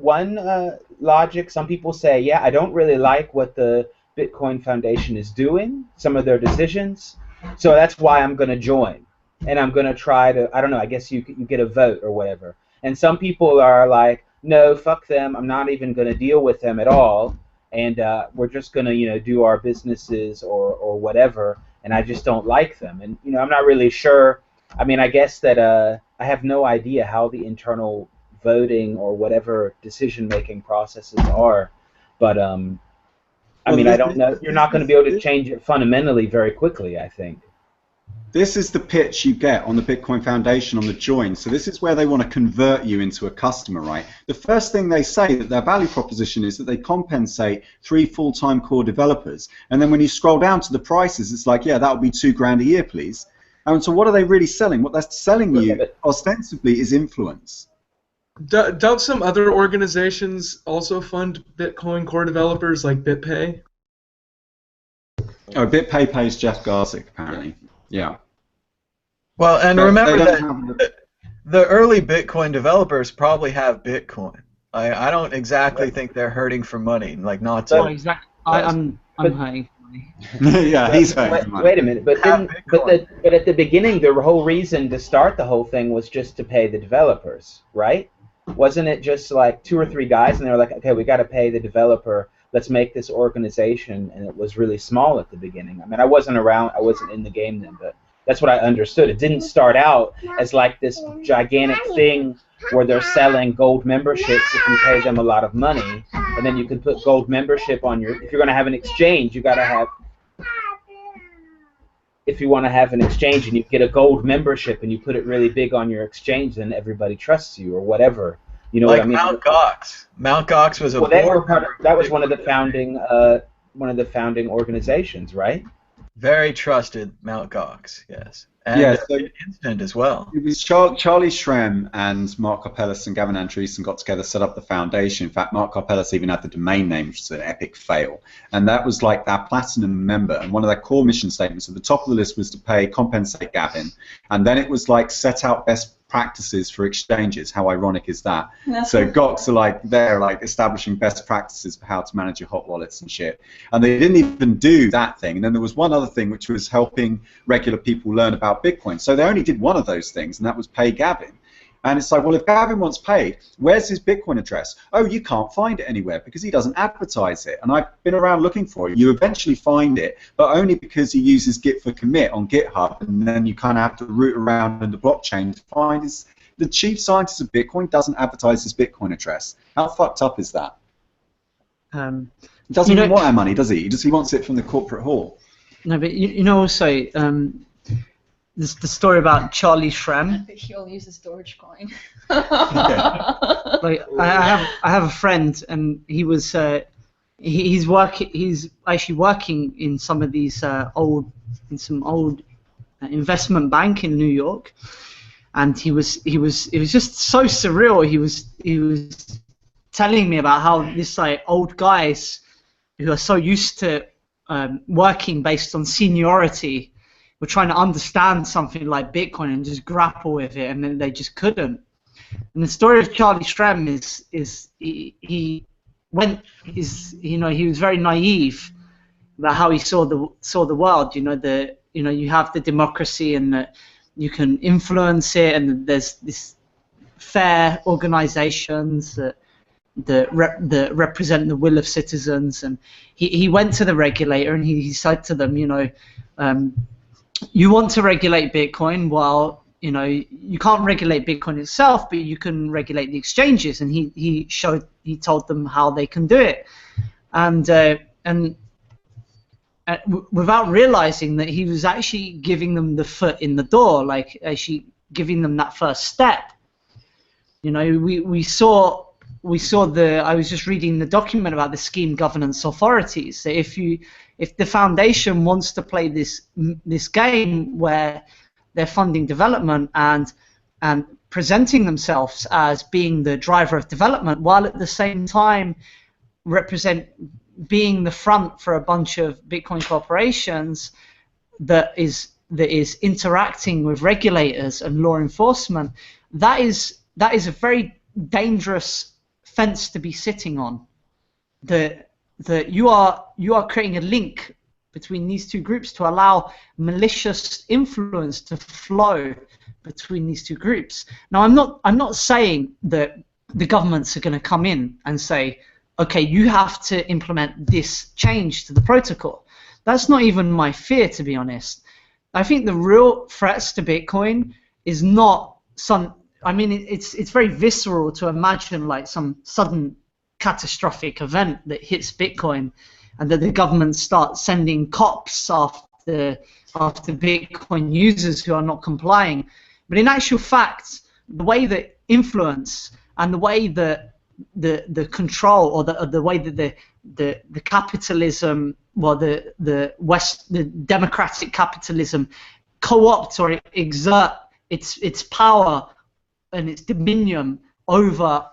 logic. Some people say, yeah, I don't really like what the Bitcoin Foundation is doing, some of their decisions, so that's why I'm going to join, and I'm going to try to. I don't know. I guess you get a vote or whatever. And some people are like, no, fuck them. I'm not even going to deal with them at all, and we're just going to do our businesses or whatever. And I just don't like them, and I'm not really sure. I mean, I guess that I have no idea how the internal voting or whatever decision-making processes are, but I mean, I don't know. You're not going to be able to change it fundamentally very quickly, I think. This is the pitch you get on the Bitcoin Foundation on the join. So this is where they want to convert you into a customer, right? The first thing they say that their value proposition is that they compensate 3 full-time core developers. And then when you scroll down to the prices, it's like, yeah, that would be $2,000 a year, please. And so what are they really selling? What they're selling you ostensibly is influence. Don't some other organizations also fund Bitcoin core developers like BitPay? Oh, BitPay pays Jeff Garzik, apparently. Yeah. Well, and But remember they that don't have the early Bitcoin developers probably have Bitcoin. I don't exactly think they're hurting for money, like not to. Oh, exactly. I'm hurting for money. yeah, he's hurting money. Wait a minute, but at the beginning, the whole reason to start the whole thing was just to pay the developers, right? Wasn't it just like 2 or 3 guys, and they were like, okay, we got to pay the developer. Let's make this organization, and it was really small at the beginning. I mean, I wasn't around, I wasn't in the game then, but that's what I understood. It didn't start out as like this gigantic thing where they're selling gold memberships if you pay them a lot of money, and then you can put gold membership on your. If you're going to have an exchange, you got to have. If you want to have an exchange and you get a gold membership and you put it really big on your exchange, then everybody trusts you or whatever. You know like what I mean? Mt. Gox. Mt. Gox was a Well, they were board member. that was one of the founding organizations, right? Very trusted Mt. Gox, yes. And Yeah, so- instant as well. It was Charlie Shrem and Mark Karpeles and Gavin Andreson got together, set up the foundation. In fact, Mark Karpeles even had the domain name, which is an epic fail. And that was like their platinum member. And one of their core mission statements at the top of the list was to compensate Gavin. And then it was like set out best practices for exchanges. How ironic is that? So Gox are they're establishing best practices for how to manage your hot wallets and shit. And they didn't even do that thing. And then there was one other thing which was helping regular people learn about Bitcoin. So they only did one of those things, and that was pay Gavin. And it's like, well, if Gavin wants paid, where's his Bitcoin address? Oh, you can't find it anywhere because he doesn't advertise it. And I've been around looking for it. You eventually find it, but only because he uses Git for commit on GitHub, and then you kind of have to root around in the blockchain to find his. The chief scientist of Bitcoin doesn't advertise his Bitcoin address. How fucked up is that? He doesn't even want our money, does he? He wants it from the corporate hall. No, but also. This the story about Charlie Shrem. He only uses Dogecoin. Like I have a friend, and he was he's actually working in some of these old investment bank in New York, and it was just so surreal. He was telling me about how this old guys who are so used to working based on seniority. We're trying to understand something like Bitcoin and just grapple with it, and then they just couldn't. And the story of Charlie Shrem is he was very naive about how he saw the world. You have the democracy and that you can influence it, and there's this fair organizations that represent the will of citizens. And he went to the regulator and he said to them, you want to regulate Bitcoin, well, you can't regulate Bitcoin itself, but you can regulate the exchanges. And he told them how they can do it, and without realizing that he was actually giving them the foot in the door, like actually giving them that first step. We saw I was just reading the document about the scheme governance authorities. So if the foundation wants to play this game where they're funding development and presenting themselves as being the driver of development, while at the same time being the front for a bunch of Bitcoin corporations that is interacting with regulators and law enforcement, that is a very dangerous fence to be sitting on. That you are creating a link between these two groups to allow malicious influence to flow between these two groups. Now, I'm not saying that the governments are going to come in and say, okay, you have to implement this change to the protocol. That's not even my fear, to be honest. I think the real threats to Bitcoin is not some. I mean, it's very visceral to imagine like some sudden catastrophic event that hits Bitcoin, and that the government starts sending cops after Bitcoin users who are not complying. But in actual fact, the way that influence and the way that the control, or the way that the capitalism, well, the democratic capitalism co-opt or exert its power and its dominion over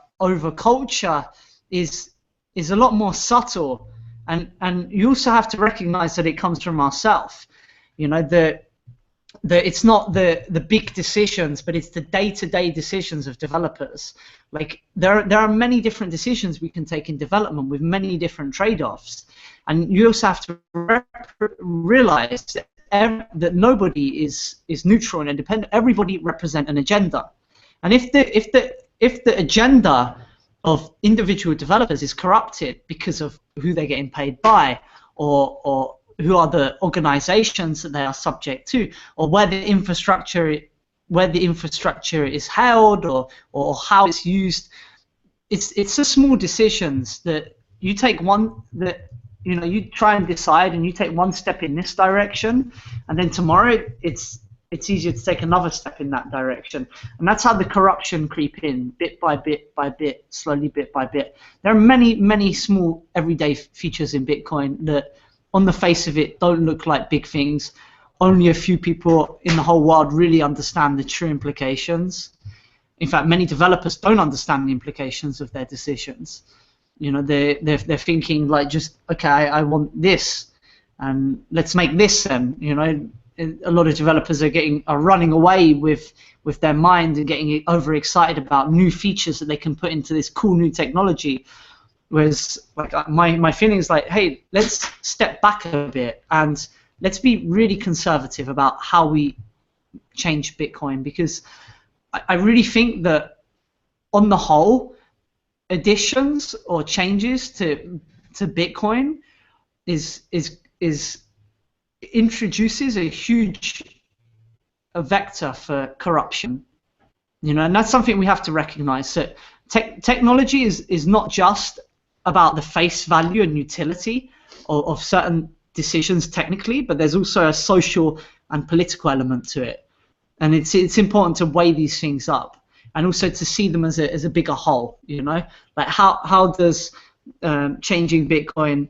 culture is a lot more subtle, and you also have to recognize that it comes from ourselves. You know, it's not the big decisions, but it's the day-to-day decisions of developers. Like there are many different decisions we can take in development with many different trade-offs, and you also have to realize that nobody is neutral and independent. Everybody represents an agenda, and if the agenda of individual developers is corrupted because of who they're getting paid by, or who are the organizations that they are subject to, or where the infrastructure is held, or how it's used. It's the small decisions that you take you try and decide, and you take one step in this direction, and then tomorrow it's easier to take another step in that direction. And that's how the corruption creep in, bit by bit, slowly, bit by bit. There are many small everyday features in Bitcoin that on the face of it don't look like big things. Only a few people in the whole world really understand the true implications. In fact, many developers don't understand the implications of their decisions. You know, they're thinking like, just okay, I want this, and let's make this then. You know, a lot of developers are running away with their mind and getting overexcited about new features that they can put into this cool new technology. Whereas, like, my feeling is like, hey, let's step back a bit and let's be really conservative about how we change Bitcoin, because I really think that on the whole, additions or changes to Bitcoin introduces a huge vector for corruption. You know, and that's something we have to recognize, that technology is not just about the face value and utility of certain decisions technically, but there's also a social and political element to it, and it's important to weigh these things up, and also to see them as a bigger whole. You know, like how does changing Bitcoin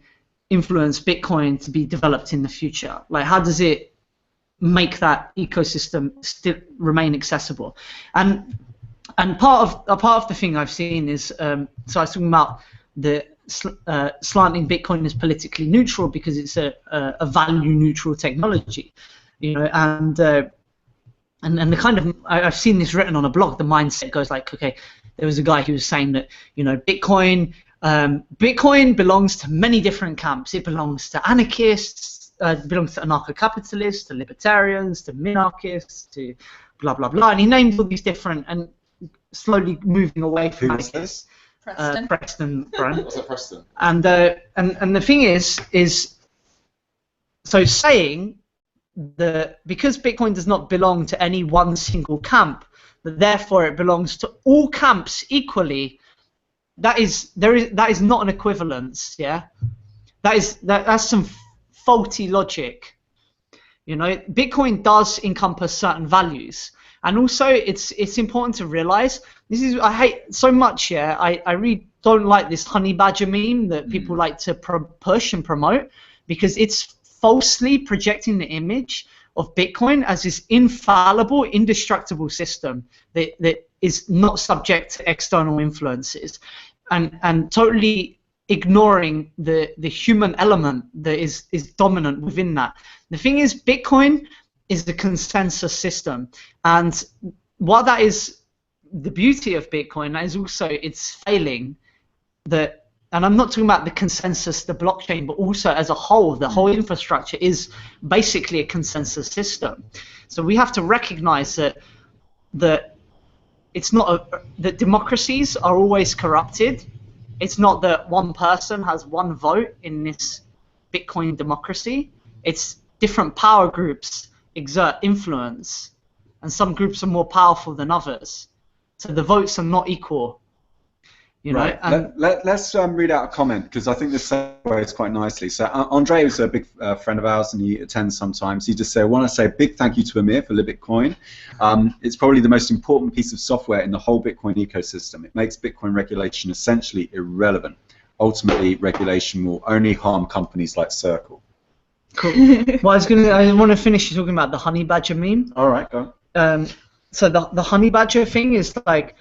influence Bitcoin to be developed in the future? Like, how does it make that ecosystem still remain accessible? And part of the thing I've seen is, so I was talking about the slanting Bitcoin as politically neutral because it's a value neutral technology, you know, and the kind of, I've seen this written on a blog. The mindset goes like, okay, there was a guy who was saying that, you know, Bitcoin belongs to many different camps. It belongs to anarchists, belongs to anarcho-capitalists, to libertarians, to minarchists, to blah blah blah, and he named all these different, and slowly moving away from anarchists. Preston, Brian. What's that, Preston? And the thing is so saying that because Bitcoin does not belong to any one single camp, that therefore it belongs to all camps equally, that is not an equivalence. Yeah, that's some faulty logic. You know, Bitcoin does encompass certain values. And also, it's important to realize, this is, I hate so much, yeah, I really don't like this honey badger meme that people like to push and promote, because it's falsely projecting the image of Bitcoin as this infallible, indestructible system that is not subject to external influences, and totally ignoring the human element that is dominant within that. The thing is, Bitcoin is the consensus system, and what that is, the beauty of Bitcoin is also it's failing. And I'm not talking about the consensus, the blockchain, but also as a whole, the whole infrastructure is basically a consensus system. So we have to recognize that it's not that democracies are always corrupted. It's not that one person has one vote in this Bitcoin democracy. It's different power groups exert influence, and some groups are more powerful than others. So the votes are not equal. You know, right. Let's read out a comment, because I think this segues quite nicely. So Andre is a big friend of ours, and he attends sometimes. He just said, I want to say a big thank you to Amir for Libitcoin. It's probably the most important piece of software in the whole Bitcoin ecosystem. It makes Bitcoin regulation essentially irrelevant. Ultimately, regulation will only harm companies like Circle. Cool. Well, I want to finish talking about the honey badger meme. All right, go on. So the honey badger thing is that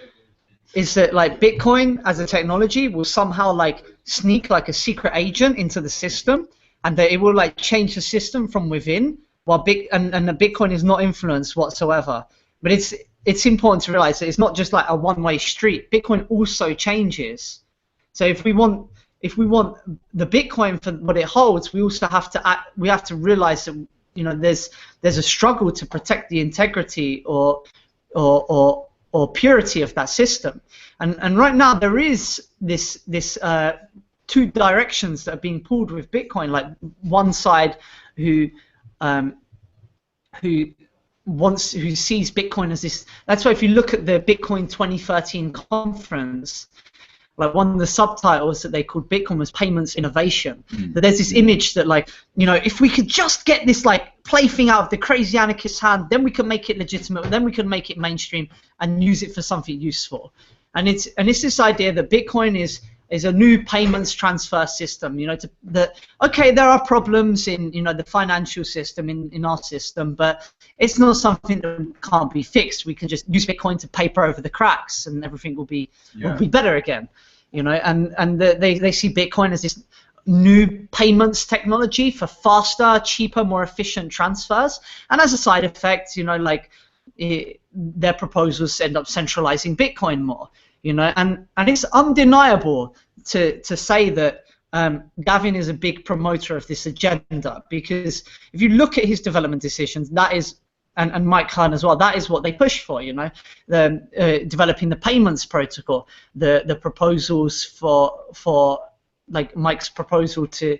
like Bitcoin as a technology will somehow like sneak like a secret agent into the system, and that it will like change the system from within, while the Bitcoin is not influenced whatsoever. But it's important to realize that it's not just like a one-way street. Bitcoin also changes. So if we want the Bitcoin for what it holds, we also have to realize that, you know, there's a struggle to protect the integrity or purity of that system, and right now there is this two directions that are being pulled with Bitcoin. Like one side who sees Bitcoin as this. That's why if you look at the Bitcoin 2013 conference, like one of the subtitles that they called Bitcoin was payments innovation. That there's this image that, like, you know, if we could just get this like plaything out of the crazy anarchist's hand, then we can make it legitimate, then we can make it mainstream and use it for something useful. And it's this idea that Bitcoin is a new payments transfer system. You know, okay, there are problems in, you know, the financial system in our system, but it's not something that can't be fixed. We can just use Bitcoin to paper over the cracks, and everything will be better again. You know, and they see Bitcoin as this new payments technology for faster, cheaper, more efficient transfers, and as a side effect, you know, like their proposals end up centralizing Bitcoin more. You know, and it's undeniable to say that Gavin is a big promoter of this agenda, because if you look at his development decisions, that is, and Mike Khan as well, that is what they push for. You know, developing the payments protocol, the proposals for like Mike's proposal to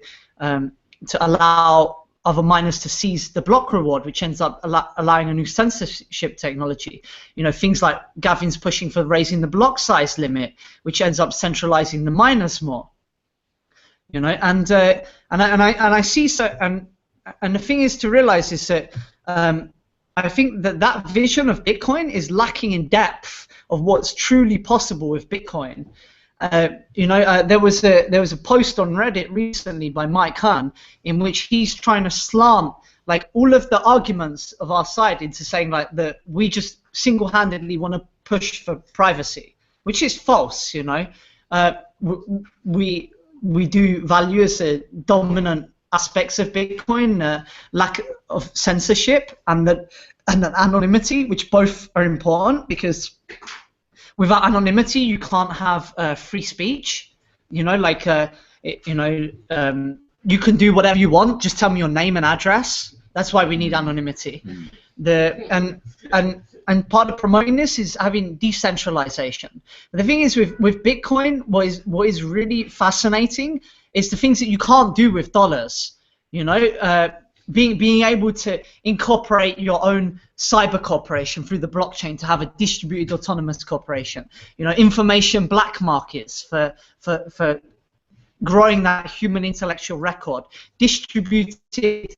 allow other miners to seize the block reward, which ends up allowing a new censorship technology. You know, things like Gavin's pushing for raising the block size limit, which ends up centralizing the miners more. You know, and I see so, and the thing is to realize is that I think that vision of Bitcoin is lacking in depth of what's truly possible with Bitcoin. You know, there was a post on Reddit recently by Mike Khan in which he's trying to slant like all of the arguments of our side into saying like that we just single-handedly want to push for privacy, which is false. You know, we do value as a dominant aspects of Bitcoin, lack of censorship and anonymity, which both are important, because without anonymity, you can't have free speech. You know, like you know, you can do whatever you want. Just tell me your name and address. That's why we need anonymity. And part of promoting this is having decentralization. But the thing is, with Bitcoin, what is really fascinating is the things that you can't do with dollars. You know, being able to incorporate your own cyber corporation through the blockchain to have a distributed autonomous corporation. You know, information black markets for growing that human intellectual record, distributed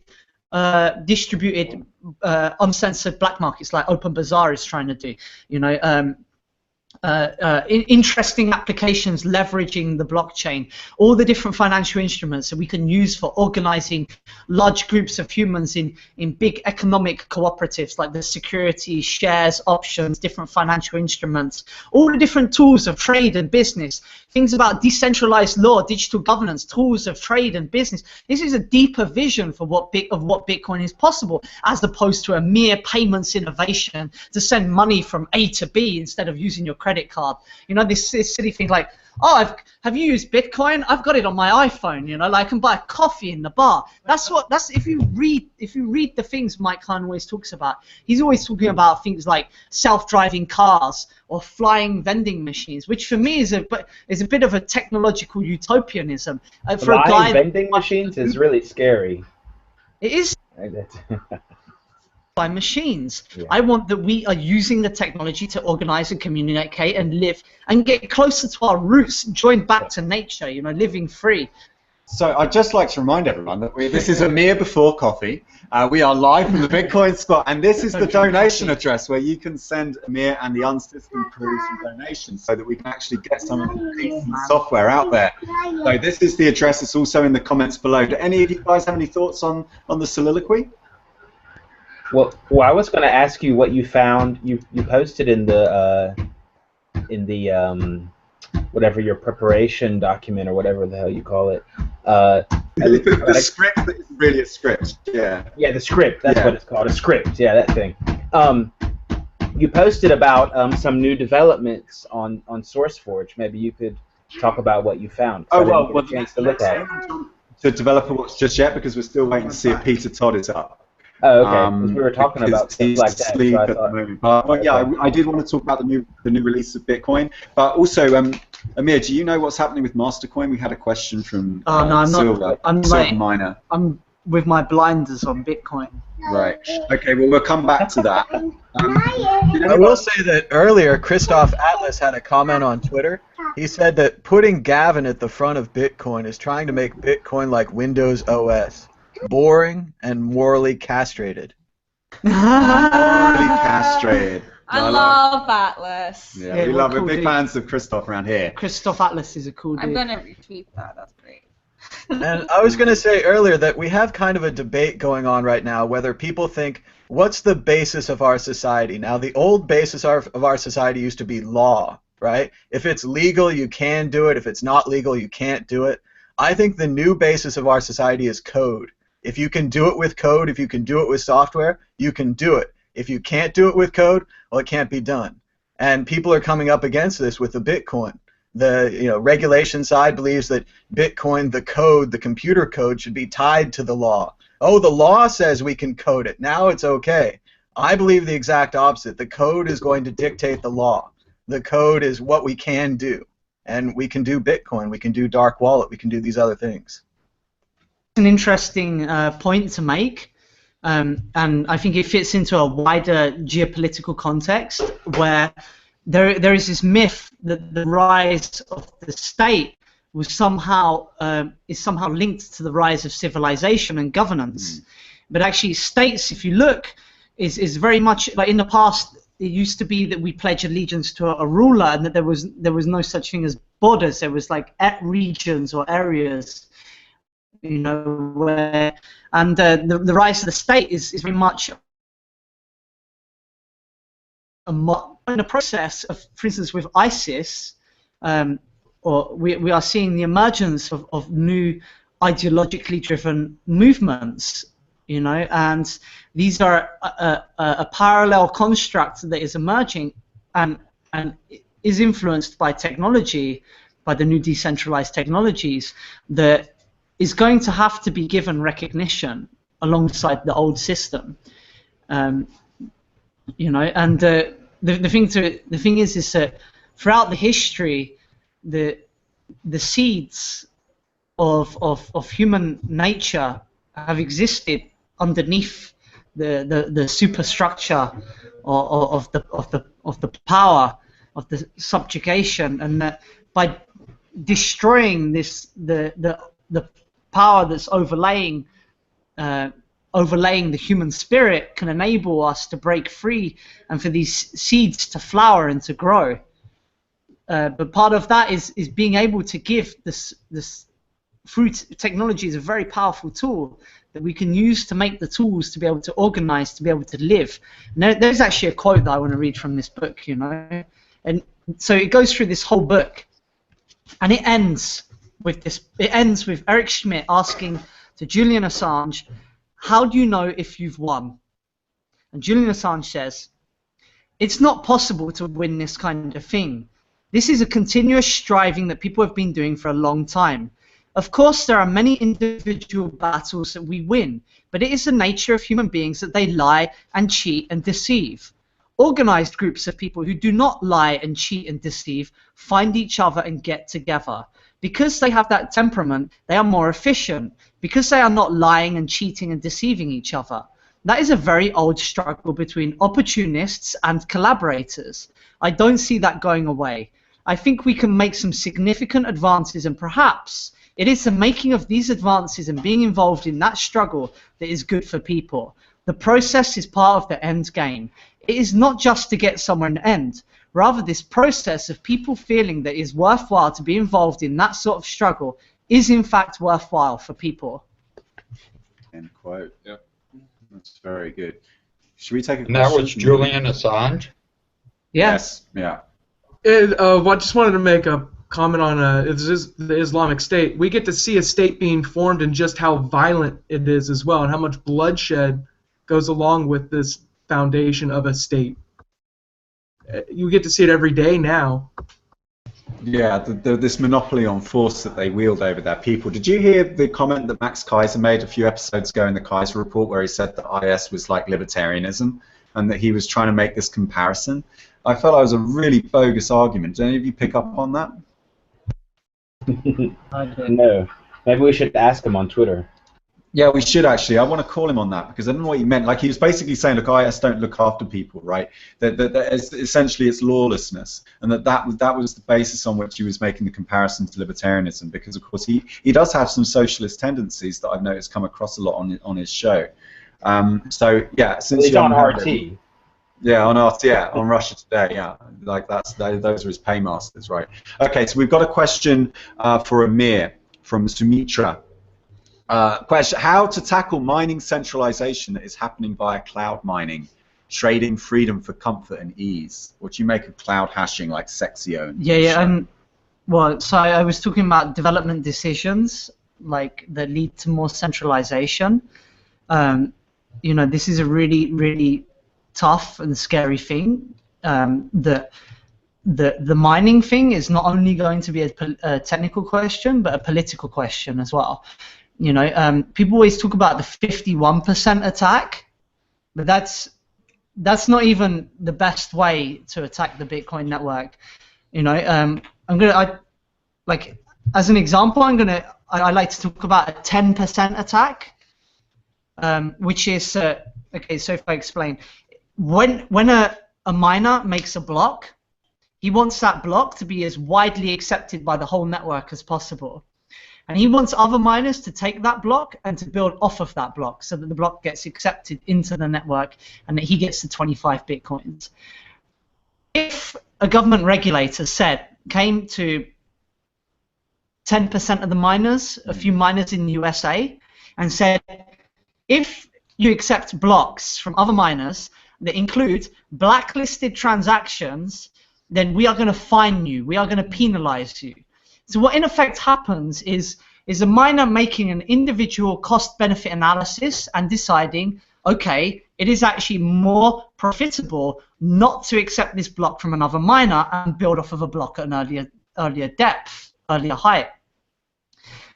uncensored black markets like Open Bazaar is trying to do. You know, interesting applications leveraging the blockchain, all the different financial instruments that we can use for organizing large groups of humans in big economic cooperatives like the securities, shares, options, different financial instruments, all the different tools of trade and business, things about decentralized law, digital governance, tools of trade and business. This is a deeper vision for what Bitcoin is possible, as opposed to a mere payments innovation to send money from A to B instead of using your credit card. You know, this silly thing like, oh, have you used Bitcoin? I've got it on my iPhone. You know, like I can buy coffee in the bar. That's if you read the things Mike Khan always talks about. He's always talking about things like self-driving cars or flying vending machines, which for me is a bit of a technological utopianism. For a guy, vending machines is really scary. It is. By machines. Yeah. I want that we are using the technology to organize and communicate and live and get closer to our roots, joined back to nature, you know, living free. So I'd just like to remind everyone that this is Amir before coffee. We are live from the Bitcoin Squad, and this is the donation address where you can send Amir and the Unsystem crew some donations so that we can actually get some of the decent software out there. So this is the address. It's also in the comments below. Do any of you guys have any thoughts on the soliloquy? Well, I was going to ask you what you found. You posted in the whatever your preparation document or whatever the hell you call it. The script is really a script. Yeah. Yeah, the script. That's what it's called. A script. Yeah, that thing. You posted about some new developments on SourceForge. Maybe you could talk about what you found. Oh well, a chance to look at it. To developer watch just yet because we're still waiting to see if Peter Todd is up. Oh, okay. Because we were talking about things like that. So at the moment. But yeah, I did want to talk about the new release of Bitcoin. But also, Amir, do you know what's happening with Mastercoin? We had a question from no, I'm Silver, not. Silver Miner. I'm with my blinders on Bitcoin. Right. Okay. Well, we'll come back to that. I will say that earlier, Christoph Atlas had a comment on Twitter. He said that putting Gavin at the front of Bitcoin is trying to make Bitcoin like Windows OS. Boring and morally castrated. Morally castrated. I love Atlas. Yeah, we love it. Big fans of Christoph around here. Christoph Atlas is a cool dude. I'm going to retweet that. That's great. And I was going to say earlier that we have kind of a debate going on right now whether people think, what's the basis of our society? Now, the old basis of our society used to be law, right? If it's legal, you can do it. If it's not legal, you can't do it. I think the new basis of our society is code. If you can do it with code, if you can do it with software, you can do it. If you can't do it with code, well, it can't be done. And people are coming up against this with the Bitcoin. The regulation side believes that Bitcoin, the code, the computer code, should be tied to the law. Oh, the law says we can code it. Now it's okay. I believe the exact opposite. The code is going to dictate the law. The code is what we can do. And we can do Bitcoin. We can do Dark Wallet. We can do these other things. An interesting point to make, and I think it fits into a wider geopolitical context where there is this myth that the rise of the state was somehow linked to the rise of civilization and governance. But actually, states, if you look, is very much like in the past. It used to be that we pledge allegiance to a ruler, and that there was no such thing as borders. There was like regions or areas. You know, where, and the rise of the state is very much in a process of, for instance, with ISIS, or we are seeing the emergence of new ideologically driven movements, you know, and these are a parallel construct that is emerging and is influenced by technology, by the new decentralized technologies that is going to have to be given recognition alongside the old system, you know. And the thing is that throughout the history, the seeds of human nature have existed underneath the superstructure of the power of the subjugation, and that by destroying the power that's overlaying the human spirit can enable us to break free and for these seeds to flower and to grow. But part of that is being able to give this through technology is a very powerful tool that we can use to make the tools to be able to organize, to be able to live. Now, there's actually a quote that I want to read from this book, you know, and so it goes through this whole book, and it ends with this. It ends with Eric Schmidt asking to Julian Assange, "How do you know if you've won?" And Julian Assange says, "It's not possible to win this kind of thing. This is a continuous striving that people have been doing for a long time. Of course, there are many individual battles that we win, but it is the nature of human beings that they lie and cheat and deceive. Organized groups of people who do not lie and cheat and deceive find each other and get together. Because they have that temperament, they are more efficient, because they are not lying and cheating and deceiving each other. That is a very old struggle between opportunists and collaborators. I don't see that going away. I think we can make some significant advances, and perhaps it is the making of these advances and being involved in that struggle that is good for people. The process is part of the end game. It is not just to get somewhere an end. Rather, this process of people feeling that it is worthwhile to be involved in that sort of struggle is in fact worthwhile for people." End quote. Yep. That's very good. Should we take a And question? that was Julian Assange? Yes. Yeah. I just wanted to make a comment on the Islamic State. We get to see a state being formed and just how violent it is as well, and how much bloodshed goes along with this foundation of a state. You get to see it every day now. Yeah, this monopoly on force that they wield over their people. Did you hear the comment that Max Keiser made a few episodes ago in the Keiser Report, where he said that IS was like libertarianism, and that he was trying to make this comparison? I felt it was a really bogus argument. Did any of you pick up on that? No. Maybe we should ask him on Twitter. Yeah, we should actually. I want to call him on that, because I don't know what he meant. Like, he was basically saying, look, IS don't look after people, right? That essentially it's lawlessness, and that was the basis on which he was making the comparison to libertarianism, because of course he does have some socialist tendencies that I've noticed come across a lot on his show. So yeah, since he's on RT. Yeah, on RT, yeah, on Russia Today, yeah, like those are his paymasters, right? Okay, so we've got a question for Amir from Sumitra. Question: how to tackle mining centralization that is happening via cloud mining, trading freedom for comfort and ease? What do you make of cloud hashing, like Sexio? Yeah. Well, so I was talking about development decisions, like that lead to more centralization. You know, this is a really, really tough and scary thing. The mining thing is not only going to be a technical question, but a political question as well. You know, people always talk about the 51% attack, but that's not even the best way to attack the Bitcoin network. You know, as an example, I like to talk about a 10% attack, which is okay. So if I explain, when a miner makes a block, he wants that block to be as widely accepted by the whole network as possible. And he wants other miners to take that block and to build off of that block so that the block gets accepted into the network and that he gets the 25 Bitcoins. If a government regulator came to 10% of the miners, a few miners in the USA, and said, if you accept blocks from other miners that include blacklisted transactions, then we are going to fine you, we are going to penalize you. So what in effect happens is a miner making an individual cost-benefit analysis and deciding, okay, it is actually more profitable not to accept this block from another miner and build off of a block at an earlier depth, earlier height.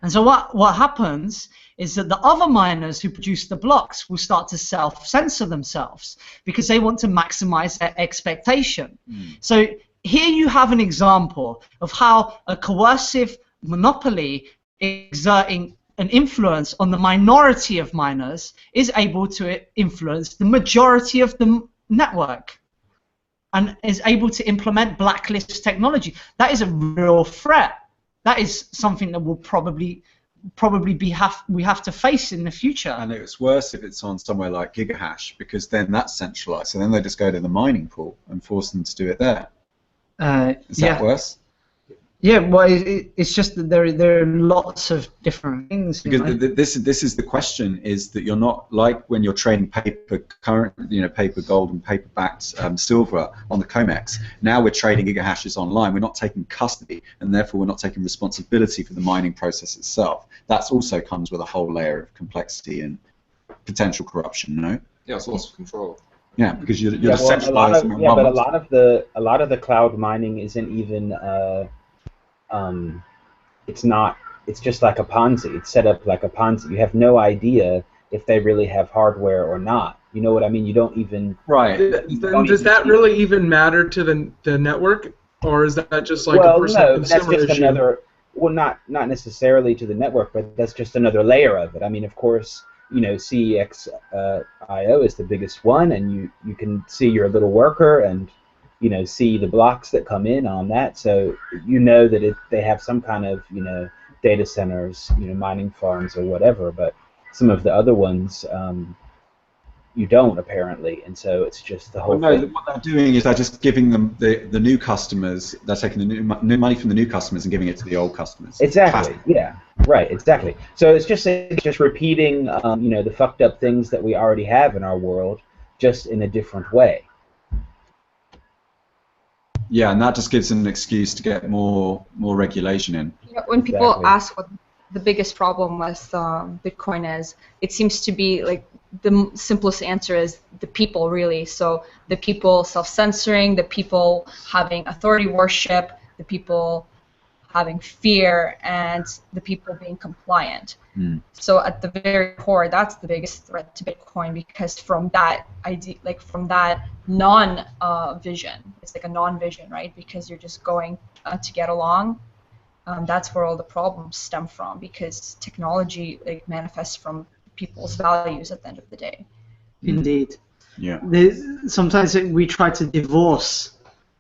And so what happens is that the other miners who produce the blocks will start to self-censor themselves because they want to maximize their expectation. So here you have an example of how a coercive monopoly exerting an influence on the minority of miners is able to influence the majority of the network and is able to implement blacklist technology. That is a real threat. That is something that will probably we have to face in the future. And it's worse if it's on somewhere like GigaHash, because then that's centralized. So then they just go to the mining pool and force them to do it there. Is that worse? Yeah, well, it's just that there are lots of different things. You Because know? this is the question: is that you're not like when you're trading paper paper gold and paper-backed silver on the COMEX. Now we're trading gigahashes online. We're not taking custody, and therefore we're not taking responsibility for the mining process itself. That also comes with a whole layer of complexity and potential corruption. No? Yeah, it's loss of control. Yeah, because you're Yeah, well, decentralized. but a lot of the cloud mining isn't even. It's not. It's just like a Ponzi. It's set up like a Ponzi. You have no idea if they really have hardware or not. You know what I mean? You don't even. Right. Then does that really even matter to the network, or is that just like a personal consumer that's just issue? another. Well, not necessarily to the network, but that's just another layer of it. I mean, of course, CEX.io is the biggest one, and you can see your little worker and see the blocks that come in on that. So that they have some kind of data centers, mining farms or whatever. But some of the other ones you don't apparently, and so it's just the whole thing. What they're doing is they're just giving them the new customers. They're taking the new money from the new customers and giving it to the old customers. Exactly. Yeah. Right. Exactly. So it's just repeating, the fucked up things that we already have in our world, just in a different way. Yeah, and that just gives them an excuse to get more regulation in. When people Exactly. ask what the biggest problem with Bitcoin is, it seems to be like the simplest answer is the people, really. So the people self-censoring, the people having authority worship, the people having fear, and the people being compliant. So at the very core, that's the biggest threat to Bitcoin, because from that idea, from that non-vision, it's like a non-vision, right? Because you're just going to get along. That's where all the problems stem from, because technology manifests from people's values at the end of the day. Indeed. Yeah. Sometimes we try to divorce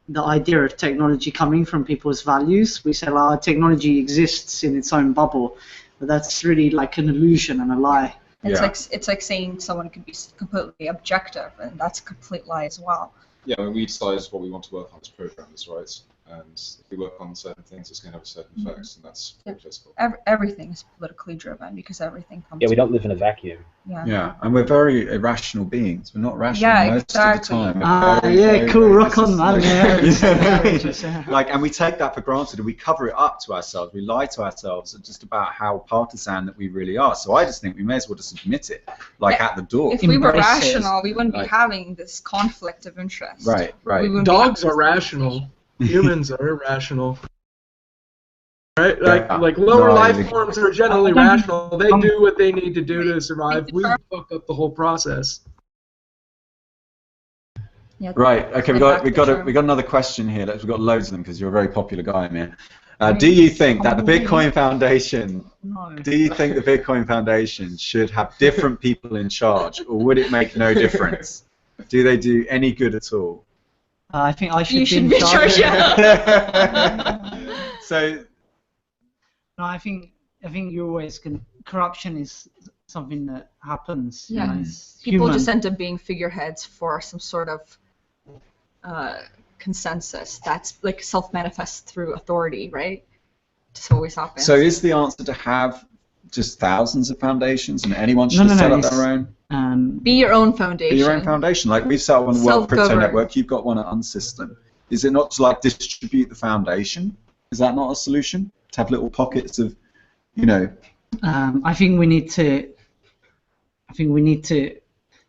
the idea of technology coming from people's values. We say, technology exists in its own bubble, but that's really like an illusion and a lie. It's like saying someone could be completely objective, and that's a complete lie as well. Yeah, I mean, we decide what we want to work on as programmers, right? And if we work on certain things, it's going to have a certain effect, and that's political. Everything is politically driven, because everything comes. Yeah, we don't live in a vacuum. Yeah, and we're very irrational beings. We're not rational most of the time. Cool, rock on, man. And we take that for granted, and we cover it up to ourselves. We lie to ourselves just about how partisan that we really are. So I just think we may as well just admit it, at the door. If we were rational, we wouldn't be having this conflict of interest. Right. Dogs are rational. Humans are irrational. Right? Like lower life forms are generally rational. They do what they need to do to survive. We fuck up the whole process. Yeah, right. Okay. We got another question here. We've got loads of them because you're a very popular guy, man. Do you think that the Bitcoin Foundation? Do you think the Bitcoin Foundation should have different people in charge, or would it make no difference? Do they do any good at all? I think I should You be should in be charge. So. No, I think you're always corruption is something that happens. Yeah, it's people human. just end up being figureheads for some sort of consensus that's self-manifests through authority, right? Just always happens. So is the answer to have just thousands of foundations and anyone should set up their own? Be your own foundation. Be your own foundation. Like we've set up on the World Crypto Self-govern. Network, you've got one at Unsystem. Is it not to distribute the foundation? Is that not a solution? To have little pockets of, I think we need to.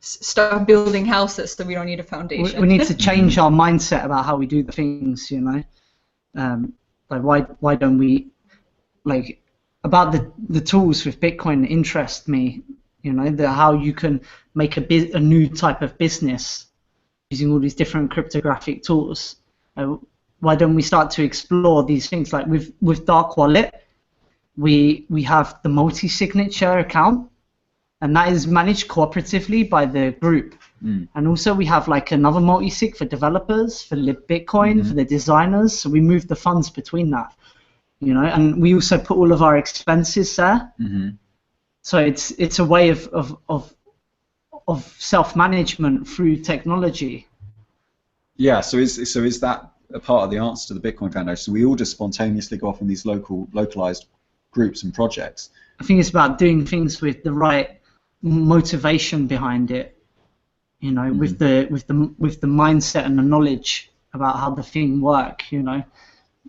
Start building houses so we don't need a foundation. We need to change our mindset about how we do the things. Why don't we about the tools with Bitcoin interest me. How you can make a new type of business using all these different cryptographic tools. Why don't we start to explore these things? Like with Dark Wallet, we have the multi-signature account, and that is managed cooperatively by the group. And also we have another multi-sig for developers, for Bitcoin, for the designers. So we move the funds between that, and we also put all of our expenses there. So it's a way of self-management through technology. Yeah. So is that a part of the answer to the Bitcoin Foundation. We all just spontaneously go off on these localized groups and projects. I think it's about doing things with the right motivation behind it. You know, with the mindset and the knowledge about how the thing works. You know,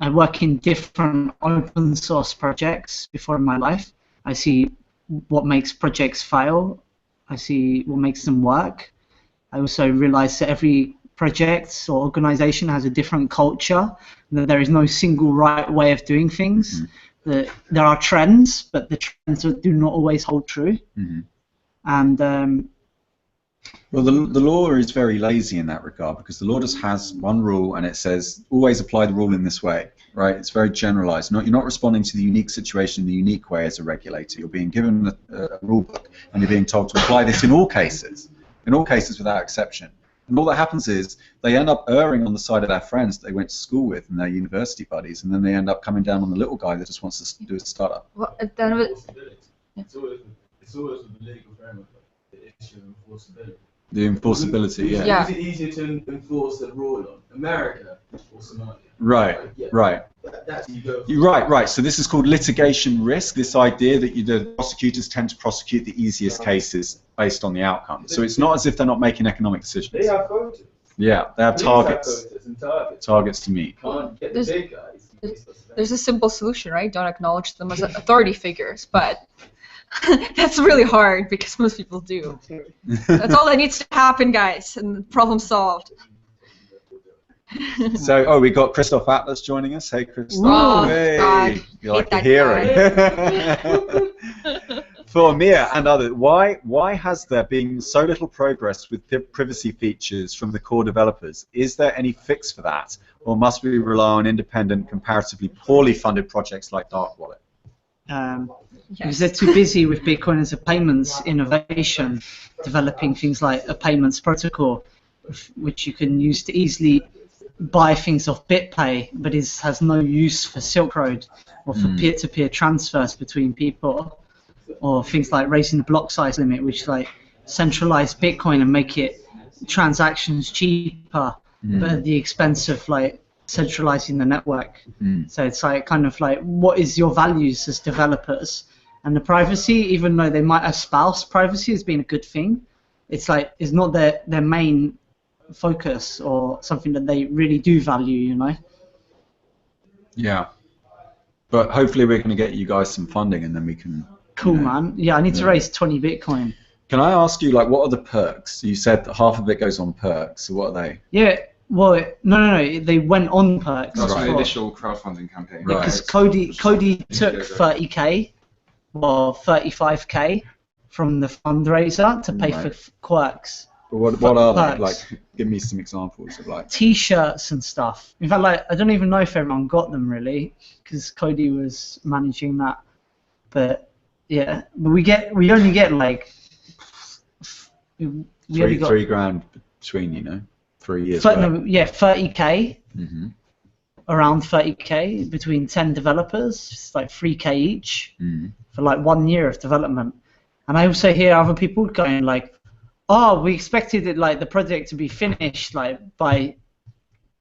I work in different open source projects before in my life. I see what makes projects fail. I see what makes them work. I also realize that every project or organization has a different culture, and that there is no single right way of doing things. That there are trends, but the trends do not always hold true. And well, the law is very lazy in that regard, because the law just has one rule and it says always apply the rule in this way, right? It's very generalized. You're not responding to the unique situation in the unique way as a regulator. You're being given a rule book and you're being told to apply this in all cases without exception. And all that happens is they end up erring on the side of their friends that they went to school with and their university buddies, and then they end up coming down on the little guy that just wants to do a startup. Well, at the end of it, It's always with the legal framework, the issue of enforceability. The enforceability, yeah. Yeah. Is it easier to enforce the rule on America or Somalia? Right, Yeah. right. That's you go. Right. So this is called litigation risk, this idea that the prosecutors tend to prosecute the easiest cases based on the outcome. So it's not as if they're not making economic decisions. They have quotas. Yeah, they have targets. Quotas and targets. Targets to meet. Can't get the big guys. there's a simple solution, right? Don't acknowledge them as authority figures, but that's really hard because most people do. That's all that needs to happen, guys, and the problem solved. So, we got Christoph Atlas joining us. Hey, Christoph. Oh, hey. God. You like Hate the hearing. For Amir and others, why has there been so little progress with privacy features from the core developers? Is there any fix for that, or must we rely on independent, comparatively poorly funded projects like Dark Wallet? Because they're too busy with Bitcoin as a payments innovation, developing things like a payments protocol, which you can use to easily buy things off BitPay, but has no use for Silk Road or for peer-to-peer transfers between people, or things like raising the block size limit, which like centralize Bitcoin and make it transactions cheaper, but at the expense of like centralizing the network. So it's like kind of like, what is your values as developers? And the privacy, even though they might espouse privacy as being a good thing, it's like it's not their main focus or something that they really do value, you know? Yeah. But hopefully we're going to get you guys some funding, and then we can... Cool, man. Yeah, I need to raise 20 Bitcoin. Can I ask you, like, what are the perks? You said that half of it goes on perks, so what are they? Yeah, well, no, they went on perks. That's Right. the initial crowdfunding campaign. Right. Because Cody took 30k, or 35k from the fundraiser to pay for quirks. But what are they? Perks. Like, give me some examples of, like... T-shirts and stuff. In fact, like, I don't even know if everyone got them, really, because Cody was managing that. But, yeah, but we only get, like... We only got... $3 grand between, you know? 3 years. 30k. Around 30k between 10 developers. It's like 3k each for like 1 year of development. And I also hear other people going like, "Oh, we expected it like the project to be finished like by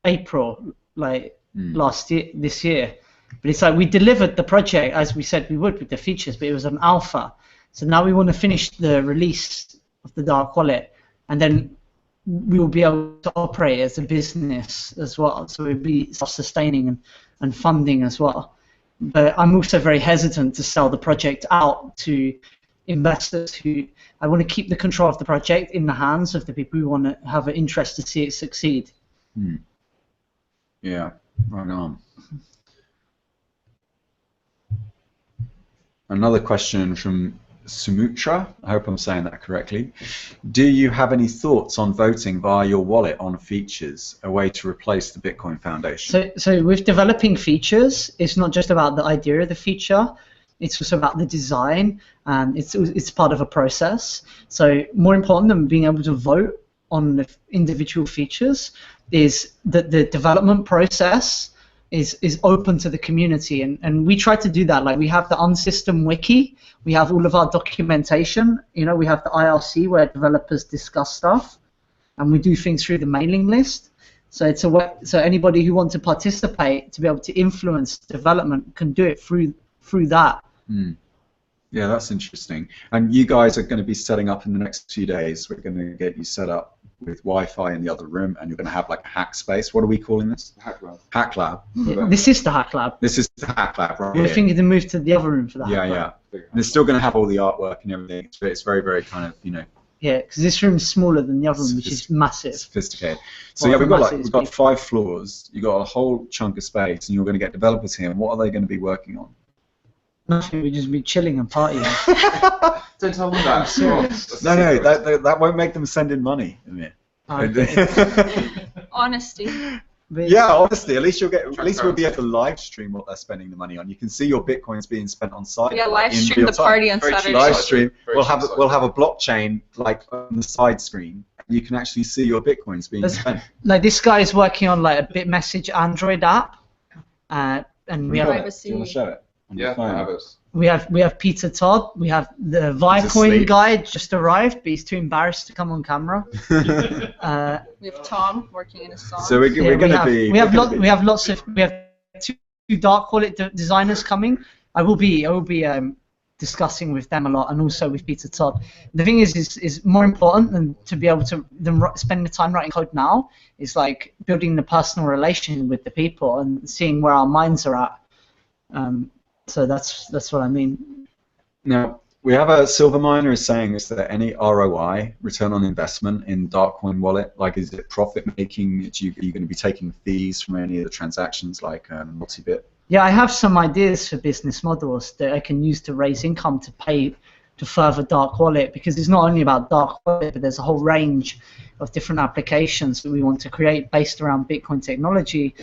April, like this year." But it's like we delivered the project as we said we would with the features, but it was an alpha. So now we want to finish the release of the Dark Wallet, and then we will be able to operate as a business as well. So we'll be self-sustaining and funding as well. But I'm also very hesitant to sell the project out to investors who I want to keep the control of the project in the hands of the people who want to have an interest to see it succeed. Yeah, right on. Another question from Sumutra, I hope I'm saying that correctly. Do you have any thoughts on voting via your wallet on features, a way to replace the Bitcoin Foundation? So with developing features, it's not just about the idea of the feature, it's also about the design, and it's part of a process. So more important than being able to vote on the individual features is that the development process is open to the community, and we try to do that. Like we have the Unsystem wiki, we have all of our documentation, you know, we have the IRC where developers discuss stuff, and we do things through the mailing list. So it's a way, so anybody who wants to participate to be able to influence development can do it through that. Yeah, that's interesting. And you guys are going to be setting up in the next few days. We're going to get you set up with Wi-Fi in the other room, and you're going to have like a hack space. What are we calling this? Hack lab. Hack lab. This is the hack lab. This is the hack lab, right? We're here. thinking to move to the other room for that. Yeah, yeah. And it's still going to have all the artwork and everything. It's very, very kind of, you know. Yeah, because this room is smaller than the other room, which is massive. Sophisticated. So Well, yeah, massive we've got 5 floors. You've got a whole chunk of space, and you're going to get developers here. And what are they going to be working on? Nothing. We just be chilling and partying. Don't tell them that. No, that won't make them send in money, Amir. Honesty. Yeah, honestly, at least we'll be able to live stream what they're spending the money on. You can see your bitcoins being spent on site. Yeah, live in stream real the time. party on Saturday. Live stream. Very We'll cheap have a blockchain like on the side screen. And you can actually see your bitcoins being spent. Like this guy is working on like a BitMessage Android app, and we have Privacy. Do you want to show it? On your Yeah, phone? I have it. we have Peter Todd. We have the Vicoin asleep. guy just arrived, but he's too embarrassed to come on camera. We have Thom working in a song. So we're going to be. We have two dark wallet designers coming. I will be discussing with them a lot, and also with Peter Todd. The thing is more important than to be able to spend the time writing code now. Is like building the personal relation with the people and seeing where our minds are at. So that's what I mean. Now, we have a silver miner is saying, is there any ROI, return on investment, in Darkcoin wallet? Like, is it profit making? Are you going to be taking fees from any of the transactions, like multi-bit? Yeah, I have some ideas for business models that I can use to raise income to pay to further dark wallet, because it's not only about dark wallet, but there's a whole range of different applications that we want to create based around Bitcoin technology.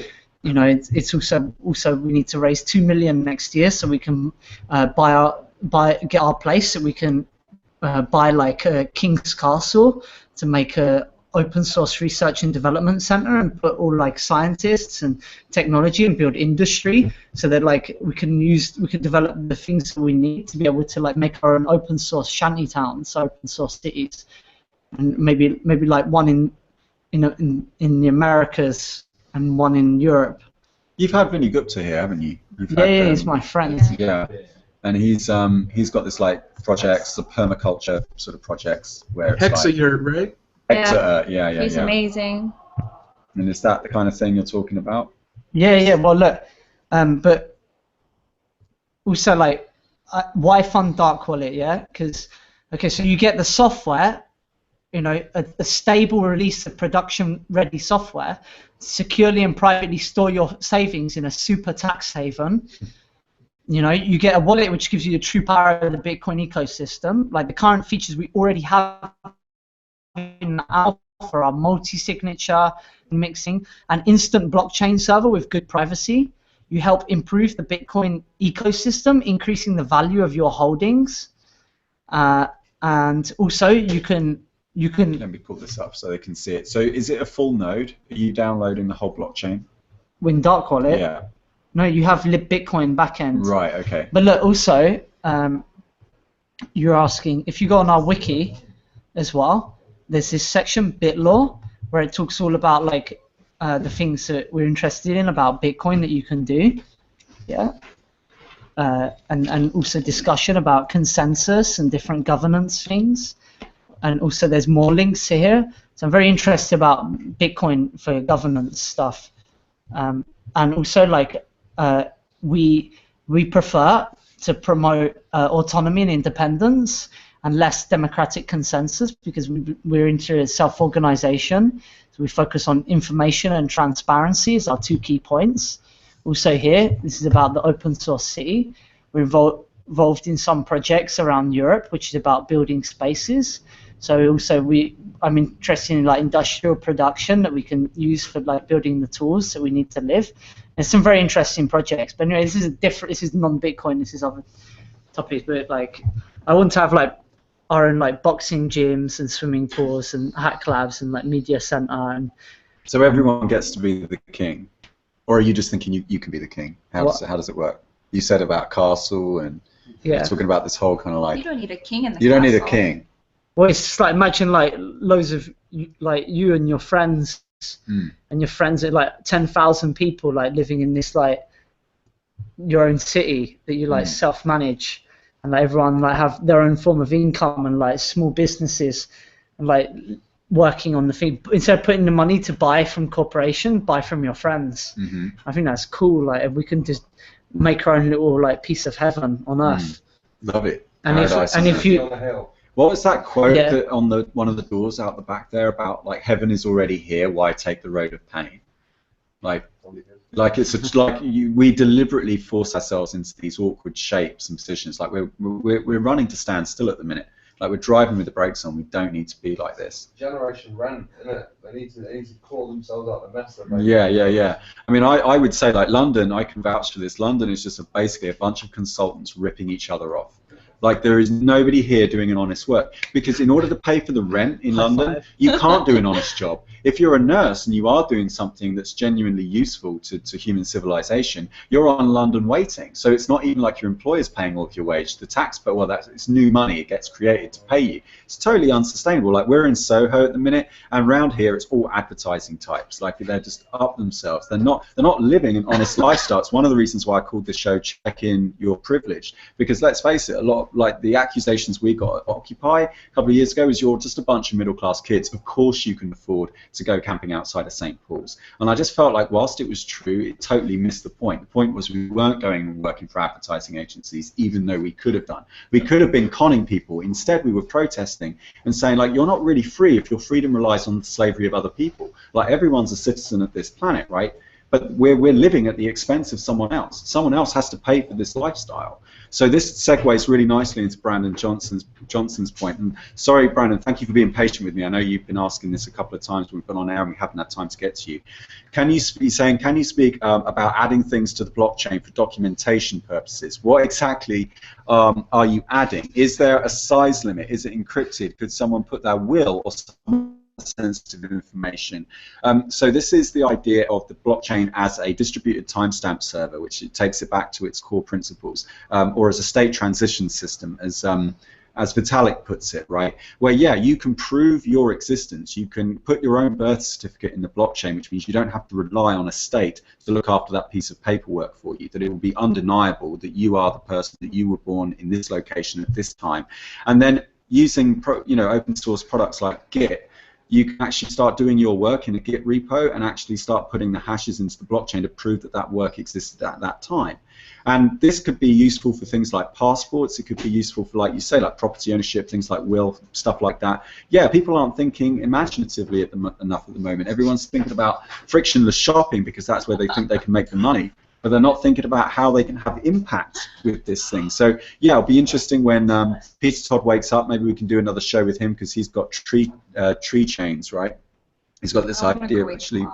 You know, it's also we need to raise 2 million next year so we can get our place, so we can buy like a King's Castle to make a open source research and development center and put all like scientists and technology and build industry, so that like we can develop the things that we need to be able to like make our own open source shanty towns, open source cities, and maybe like one in the Americas and one in Europe. You've had Vinny Gupta here, haven't you? Yeah, he's my friend. Yeah, and he's got this like projects, the permaculture sort of projects where it's Hexayurt, right? Yeah. He's amazing. And is that the kind of thing you're talking about? Yeah. Well, look, but also like, why fund dark wallet? Yeah, because so you get the software, you know, a stable release of production-ready software, securely and privately store your savings in a super tax haven. You know, you get a wallet which gives you the true power of the Bitcoin ecosystem. Like the current features we already have in Alpha are multi-signature mixing, an instant blockchain server with good privacy. You help improve the Bitcoin ecosystem, increasing the value of your holdings, and also you can. Let me pull this up so they can see it. So is it a full node? Are you downloading the whole blockchain? With dark wallet? Yeah. No, you have libBitcoin backend. Right. Okay. But look, also, you're asking if you go on our wiki as well. There's this section BitLaw where it talks all about like the things that we're interested in about Bitcoin that you can do. Yeah. And also discussion about consensus and different governance things. And also there's more links here. So I'm very interested about Bitcoin for governance stuff. And also like we prefer to promote autonomy and independence and less democratic consensus, because we're into self-organization. So we focus on information and transparency as our 2 key points. Also here, this is about the open source city. We're involved in some projects around Europe, which is about building spaces. So also I'm interested in like industrial production that we can use for like building the tools that we need to live. There's some very interesting projects. But anyway, this is non-Bitcoin, this is other topics, but like I want to have like our own like boxing gyms and swimming pools and hack labs and like media center. And so everyone gets to be the king, or are you just thinking you can be the king? How does it work? You said about castle, and you're talking about this whole kind of like. You don't need a king in the You don't castle. need a king. Well, it's just like imagine like loads of like you and your friends and your friends are like 10,000 people like living in this like your own city that you like self-manage, and like everyone like have their own form of income and like small businesses and like working on the thing instead of putting the money to buy from corporation, buy from your friends. I think that's cool. Like if we can just make our own little like piece of heaven on earth. Love it. And if you what was that quote that on the one of the doors out the back there about like heaven is already here, why take the road of pain? Like it's like we deliberately force ourselves into these awkward shapes and positions. Like we're running to stand still at the minute. Like we're driving with the brakes on. We don't need to be like this. Generation rent, innit? They need to call themselves out the mess they're making. Yeah. I mean, I would say like London. I can vouch for this. London is just basically a bunch of consultants ripping each other off. Like there is nobody here doing an honest work, because in order to pay for the rent in London, you can't do an honest job. If you're a nurse and you are doing something that's genuinely useful to human civilization, you're on London waiting. So it's not even like your employer's paying all of your wage. The tax, but well, it's new money. It gets created to pay you. It's totally unsustainable. Like we're in Soho at the minute, and around here it's all advertising types. Like they're just up themselves. They're not living an honest lifestyle. It's one of the reasons why I called this show "Check In Your Privilege," because let's face it, a lot of, like the accusations we got at Occupy a couple of years ago is you're just a bunch of middle-class kids. Of course you can afford to go camping outside of St. Paul's. And I just felt like whilst it was true, it totally missed the point. The point was we weren't going and working for advertising agencies, even though we could have done. We could have been conning people. Instead, we were protesting and saying, like, you're not really free if your freedom relies on the slavery of other people. Like, everyone's a citizen of this planet, right? But we're living at the expense of someone else. Someone else has to pay for this lifestyle. So this segues really nicely into Brandon Johnson's point. And sorry, Brandon, thank you for being patient with me. I know you've been asking this a couple of times. We've been on air and we haven't had time to get to you. Can you speak about adding things to the blockchain for documentation purposes? What exactly are you adding? Is there a size limit? Is it encrypted? Could someone put their will or some sensitive information? So this is the idea of the blockchain as a distributed timestamp server, which it takes it back to its core principles, or as a state transition system, as Vitalik puts it, right? Where you can prove your existence. You can put your own birth certificate in the blockchain, which means you don't have to rely on a state to look after that piece of paperwork for you. That it will be undeniable that you are the person, that you were born in this location at this time. And then using open source products like Git, you can actually start doing your work in a Git repo and actually start putting the hashes into the blockchain to prove that that work existed at that time. And this could be useful for things like passports. It could be useful for, like you say, like property ownership, things like will, stuff like that. Yeah, people aren't thinking imaginatively enough at the moment. Everyone's thinking about frictionless shopping because that's where they think they can make the money. But they're not thinking about how they can have impact with this thing. So yeah, it'll be interesting when Peter Todd wakes up. Maybe we can do another show with him because he's got tree chains, right? He's got this idea of actually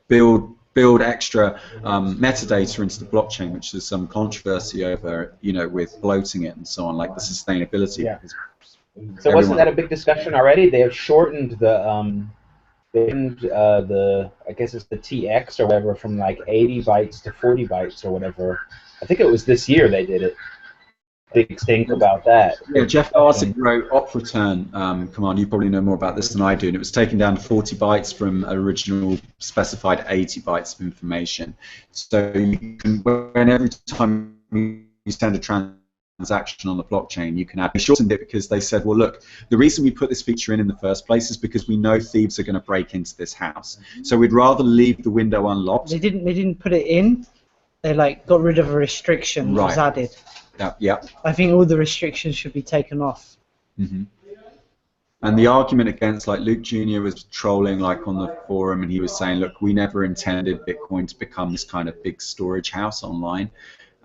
build extra metadata into the blockchain, which there's some controversy over, with bloating it and so on, like the sustainability. Yeah. So wasn't that a big discussion already? They have shortened the I guess it's the TX or whatever, from like 80 bytes to 40 bytes or whatever. I think it was this year they did it. Big think about that. Yeah, Jeff Arctic wrote op return command. You probably know more about this than I do. And it was taken down to 40 bytes from original specified 80 bytes of information. So you can, when every time you send a transaction on the blockchain, you can add. They shortened it because they said, well, look, the reason we put this feature in the first place is because we know thieves are going to break into this house. So we'd rather leave the window unlocked. They didn't put it in. They like got rid of a restriction that was added. Yeah. I think all the restrictions should be taken off. Mm-hmm. And the argument against, like, Luke Jr. was trolling, like, on the forum, and he was saying, look, we never intended Bitcoin to become this kind of big storage house online,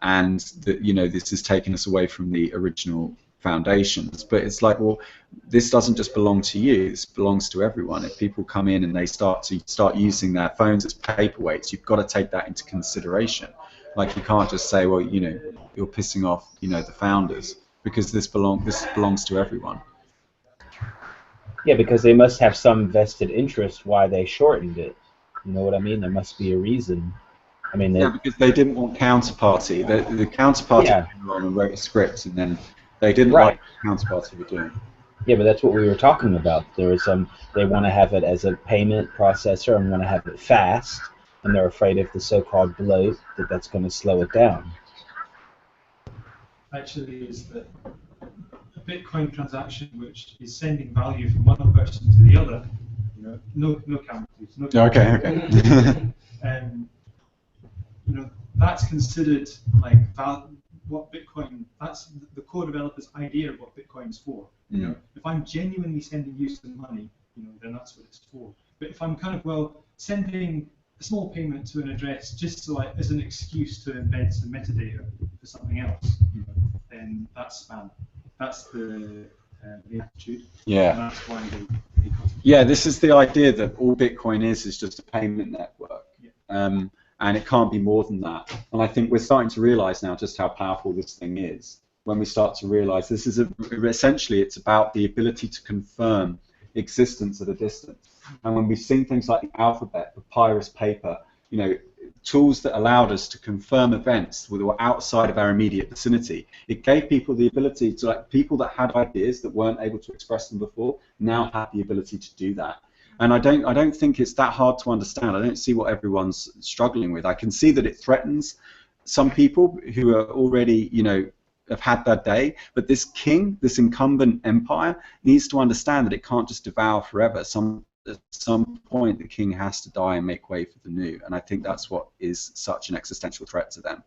and that, this has taken us away from the original foundations. But it's like, well, this doesn't just belong to you, this belongs to everyone. If people come in and they start using their phones as paperweights, you've got to take that into consideration. Like, you can't just say, well, you're pissing off, the founders, because this belongs to everyone. Yeah, because they must have some vested interest why they shortened it. You know what I mean? There must be a reason. I mean, because they didn't want counterparty. The counterparty came along and wrote a script, and then they didn't like what the counterparty were doing. Yeah, but that's what we were talking about. There was they want to have it as a payment processor and want to have it fast, and they're afraid of the so-called bloat that's going to slow it down. Actually, is that a Bitcoin transaction which is sending value from one person to the other. No camera, please. No camera. Okay. That's considered like what Bitcoin. That's the core developer's idea of what Bitcoin is for. If I'm genuinely sending you some money, then that's what it's for. But if I'm kind of sending a small payment to an address just as an excuse to embed some metadata for something else, then that's spam. That's the attitude. Yeah. And that's why yeah, this is the idea that all Bitcoin is just a payment network. Yeah. And it can't be more than that. And I think we're starting to realize now just how powerful this thing is. When we start to realize this is essentially it's about the ability to confirm existence at a distance. And when we've seen things like the alphabet, papyrus paper, tools that allowed us to confirm events that were outside of our immediate vicinity, it gave people the ability to, people that had ideas that weren't able to express them before, now have the ability to do that. And I don't think it's that hard to understand. I don't see what everyone's struggling with. I can see that it threatens some people who are already, have had their day. But this king, this incumbent empire, needs to understand that it can't just devour forever. At some point, the king has to die and make way for the new. And I think that's what is such an existential threat to them.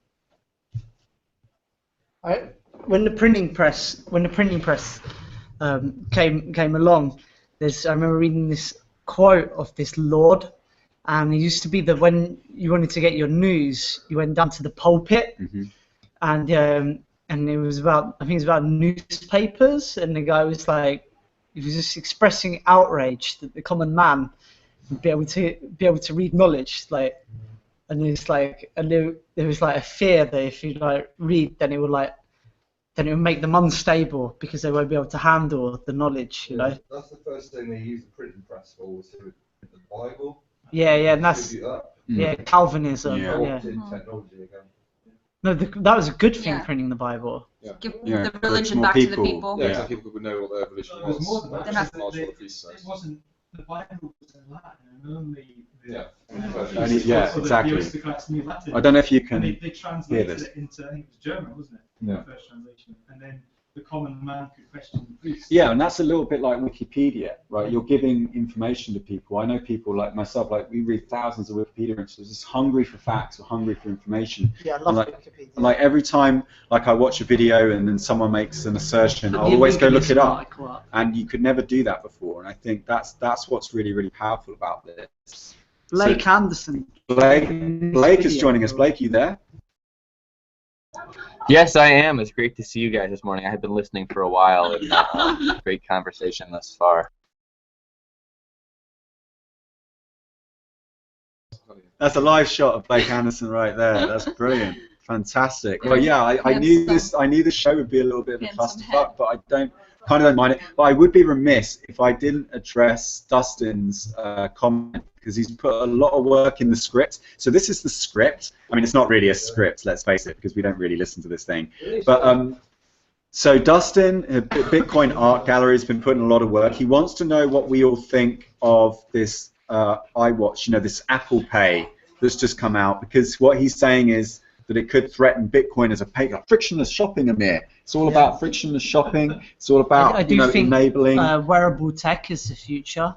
When the printing press came along, I remember reading this quote of this lord, and it used to be that when you wanted to get your news, you went down to the pulpit, and it was about, I think it was about newspapers, and the guy was like, he was just expressing outrage that the common man would be able to read knowledge, and it's like, and there was like a fear that if you read, then it would make them unstable because they won't be able to handle the knowledge, That's the first thing they used the printing press for, was to print the Bible. Yeah, and that's Calvinism. Yeah. Technology again. No, that was a good thing, printing the Bible. Give the religion back to the people. Yeah, so people would know what their religion was. It was more than that. It wasn't, the Bible was in Latin, and only exactly. I don't know if you can they translated it into, I think it was German, wasn't it? Yeah. The first translation. And then the common man could question the priest. Yeah, and that's a little bit like Wikipedia, right? You're giving information to people. I know people like myself, we read thousands of Wikipedia entries, just hungry for facts or hungry for information. Yeah, I love Wikipedia. Like every time I watch a video and then someone makes an assertion, I'll always go look it up. And you could never do that before. And I think that's what's really, really powerful about this. Blake Anderson. Blake is joining us. Blake, you there? Yes, I am. It's great to see you guys this morning. I have been listening for a while. And, great conversation thus far. That's a live shot of Blake Anderson right there. That's brilliant. Fantastic. Well, yeah, I knew this. I knew the show would be a little bit of a clusterfuck, but I kind of don't mind it. But I would be remiss if I didn't address Dustin's comment, because he's put a lot of work in the script. So this is the script. I mean, it's not really a script, let's face it, because we don't really listen to this thing. But so Dustin, Bitcoin Art Gallery, has been putting a lot of work. He wants to know what we all think of this iWatch, this Apple Pay that's just come out, because what he's saying is that it could threaten Bitcoin as a pay. Frictionless shopping, Amir. It's all about frictionless shopping. It's all about I do think enabling. Wearable tech is the future.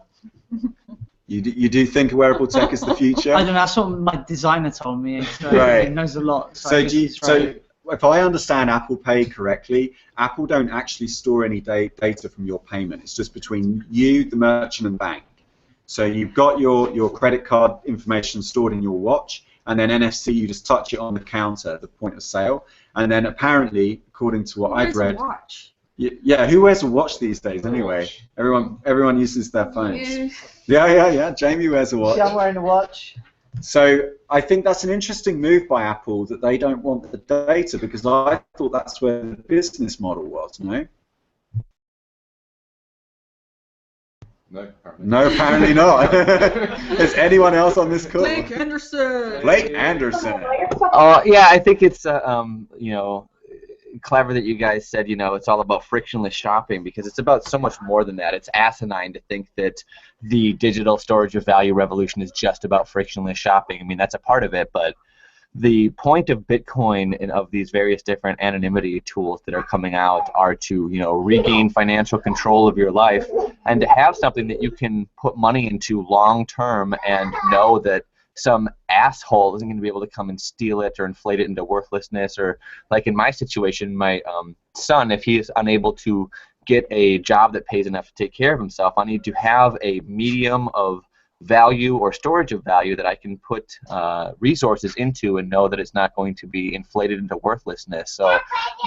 You do think wearable tech is the future? I don't know. That's what my designer told me. So right. He knows a lot. So if I understand Apple Pay correctly, Apple don't actually store any data from your payment. It's just between you, the merchant, and bank. So you've got your credit card information stored in your watch, and then NFC, you just touch it on the counter at the point of sale. And then apparently, according to what I've read, yeah, who wears a watch these days anyway? Everyone uses their phones. Yeah. Jamie wears a watch. Yeah, I'm wearing a watch. So I think that's an interesting move by Apple, that they don't want the data, because I thought that's where the business model was, no? No, apparently not. Is anyone else on this call? Blake Anderson. Blake Anderson. Yeah, I think it's clever that you guys said, it's all about frictionless shopping, because it's about so much more than that. It's asinine to think that the digital storage of value revolution is just about frictionless shopping. I mean, that's a part of it, but the point of Bitcoin and of these various different anonymity tools that are coming out are to, regain financial control of your life and to have something that you can put money into long term and know that some asshole isn't going to be able to come and steal it or inflate it into worthlessness. Or like in my situation, my son, if he is unable to get a job that pays enough to take care of himself, I need to have a medium of value or storage of value that I can put resources into and know that it's not going to be inflated into worthlessness. So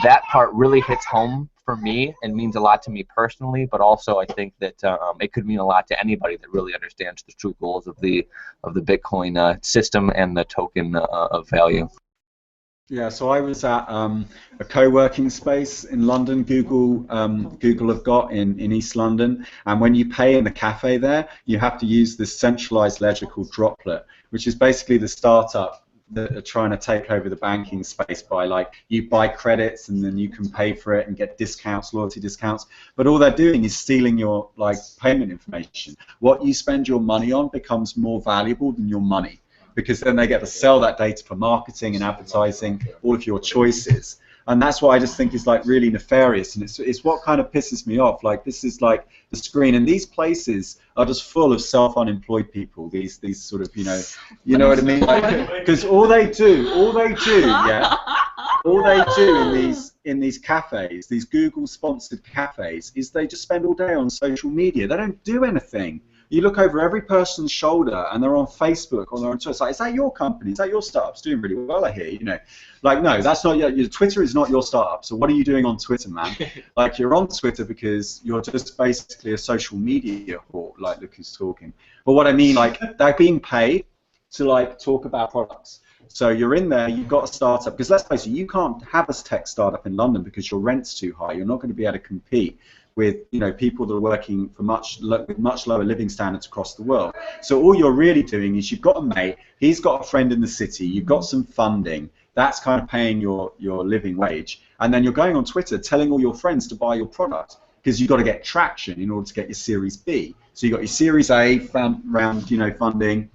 that part really hits home for me and means a lot to me personally, but also I think that it could mean a lot to anybody that really understands the true goals of the Bitcoin system and the token of value. Yeah, so I was at a co-working space in London. Google have got in East London, and when you pay in the cafe there, you have to use this centralized ledger called Droplet, which is basically the startup that are trying to take over the banking space by, like, you buy credits and then you can pay for it and get discounts, loyalty discounts, but all they're doing is stealing your, like, payment information. What you spend your money on becomes more valuable than your money, because then they get to sell that data for marketing and advertising, all of your choices. And that's what I just think is, like, really nefarious, and it's what kind of pisses me off. Like, this is like the screen, and these places are just full of self-unemployed people. These sort of, you know what I mean? Like, because all they do, in these cafes, these Google-sponsored cafes, is they just spend all day on social media. They don't do anything. You look over every person's shoulder, and they're on Facebook or they're on Twitter. It's like, is that your company? Is that your startup? It's doing really well, I hear. Like, no, that's not your Twitter is not your startup. So what are you doing on Twitter, man? Like, you're on Twitter because you're just basically a social media whore, like, look who's talking. But what I mean, like, they're being paid to, like, talk about products. So you're in there, you've got a startup, because let's face it, you can't have a tech startup in London because your rent's too high. You're not going to be able to compete with people that are working for much lower living standards across the world. So all you're really doing is you've got a mate, he's got a friend in the city, you've got some funding, that's kind of paying your living wage, and then you're going on Twitter telling all your friends to buy your product, because you've got to get traction in order to get your Series B. So you've got your Series A round funding,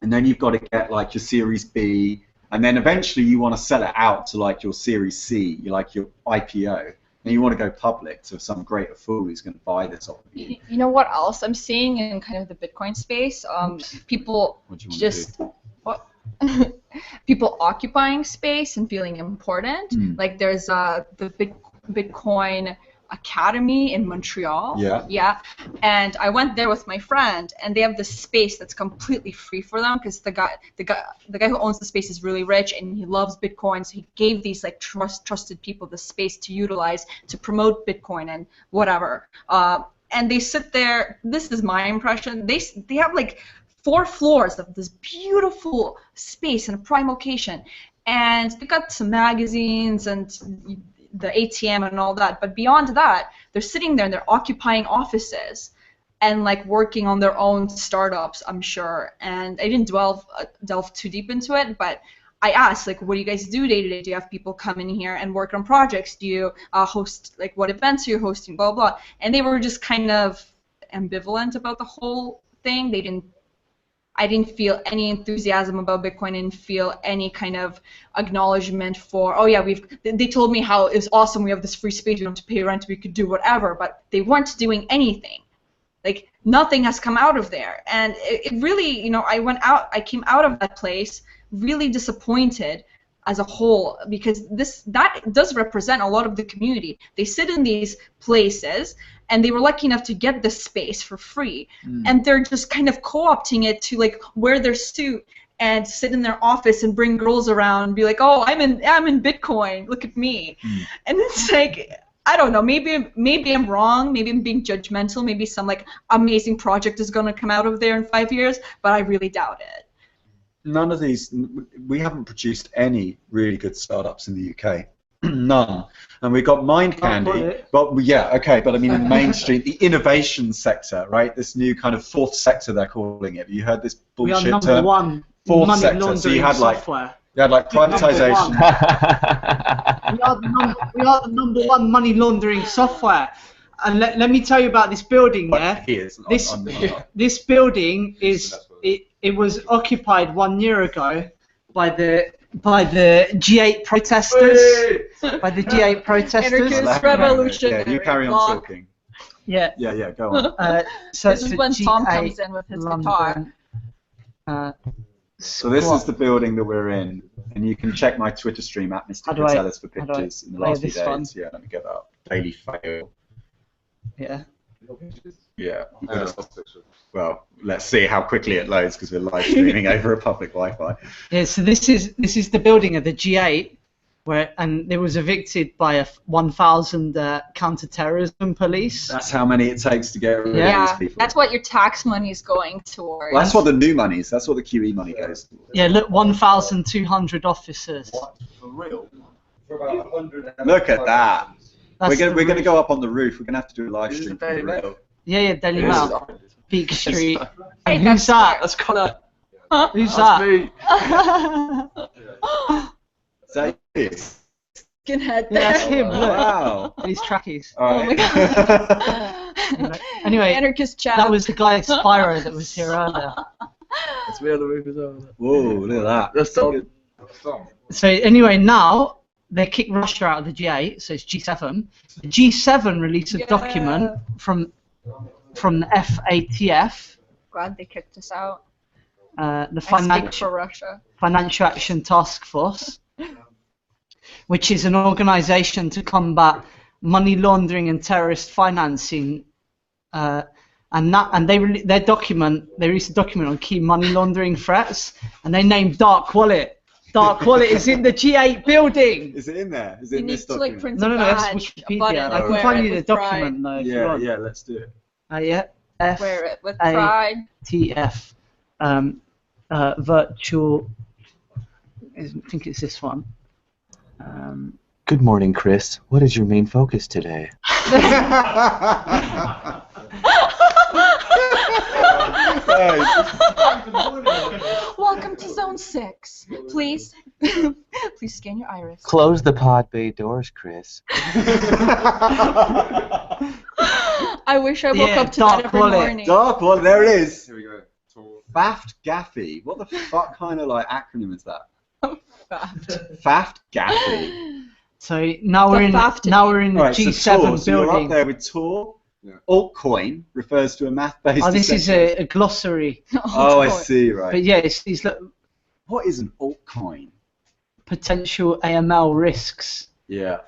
and then you've got to get, like, your Series B, and then eventually you want to sell it out to, like, your Series C, like your IPO. And you want to go public to some greater fool who's going to buy this off of you. You know what else I'm seeing in kind of the Bitcoin space? People just people occupying space and feeling important. Like, there's the Bitcoin Academy in Montreal. Yeah. And I went there with my friend, and they have this space that's completely free for them, because the guy who owns the space is really rich and he loves Bitcoin, so he gave these, like, trusted people the space to utilize to promote Bitcoin and whatever. And they sit there. This is my impression. They have, like, 4 floors of this beautiful space in a prime location, and they got some magazines and the ATM and all that, but beyond that, they're sitting there and they're occupying offices and, like, working on their own startups, I'm sure. And I didn't delve too deep into it, but I asked, like, what do you guys do day to day? Do you have people come in here and work on projects? Do you host, like, what events are you hosting, blah, blah? And they were just kind of ambivalent about the whole thing. I didn't feel any enthusiasm about Bitcoin. I didn't feel any kind of acknowledgement for, oh yeah, they told me how it was awesome, we have this free space, we don't have to pay rent, we could do whatever, but they weren't doing anything. Like, nothing has come out of there. And it really, I came out of that place really disappointed as a whole, because that does represent a lot of the community. They sit in these places, and they were lucky enough to get this space for free, and they're just kind of co-opting it to, like, wear their suit and sit in their office and bring girls around and be like, oh, I'm in Bitcoin, look at me. And it's like, I don't know, maybe I'm wrong, maybe I'm being judgmental, maybe some, like, amazing project is going to come out of there in 5 years, but I really doubt it. None of these, we haven't produced any really good startups in the UK. None. And we've got Mind Candy, but I mean, in the mainstream, the innovation sector, right? This new kind of fourth sector, they're calling it. Have you heard this bullshit term? We are number one fourth money sector. laundering So you had, like, software. Yeah, like privatization. We are the number one money laundering software. And let me tell you about this building. Yeah, this building it was occupied 1 year ago by the G8 protesters. By the G8 protesters. Anarchist revolutionary. Yeah, you carry on talking. Yeah. Yeah, go on. So this is when Thom comes in with his guitar. So this is the building that we're in, and you can check my Twitter stream at Mr. Catellus for pictures in the last few days. One? Yeah, let me get that up. Daily fail. Yeah. Yeah. Well, let's see how quickly it loads because we're live streaming over a public Wi-Fi. Yeah. So this is the building of the G8, and it was evicted by 1,000 counter-terrorism police. That's how many it takes to get rid of these people. That's what your tax money is going towards. Well, that's what the new money is. That's what the QE money goes towards. Yeah, look, 1,200 officers. What? For real? For about 100. Look at that. That's We're gonna go up on the roof. We're gonna have to do a live stream. Yeah, Daily Mail. Peak Street. Hey, who's that? That's Connor. Who's That's that? me. Is that you? Skinhead. Yeah, that's him. Look. Wow. These trackies. All right. Oh my god. Anyway, Anarchist chat. that was the guy Spyro that was here earlier. That's me on the roof as well. Whoa, look at that. That's so good. So anyway, now they kicked Russia out of the G8, so it's G7. The G7 released a document from the FATF, Glad they kicked us out. the I speak for Russia. Financial Action Task Force, which is an organization to combat money laundering and terrorist financing. They released a document on key money laundering threats, and they named Dark Wallet. Dark Wallet is in the G8 building. Is it in there? Is it You in need this to like document? print No, a that's badge, a Wikipedia. button, I and can wear find it you the with document though. If you Yeah, want. yeah, let's do it. Yeah. pride. Wear it with pride. TF. Virtual. I think it's this one. Good morning, Chris. What is your main focus today? Welcome to Zone 6. Please scan your iris. Close the pod bay doors, Chris. I wish I woke up to that every morning. Dark Wallet, there it is. Here we go. Faft Gaffy. What the fuck kind of like acronym is that? Faft. Faft Gaffy. So now we're in the Right, G7 so Tor, so you're building. up there with Tor. Yeah. Altcoin refers to a math-based. Oh, this is a glossary. Oh, I see. Right. But yeah, it's what is an altcoin? Potential AML risks. Yeah.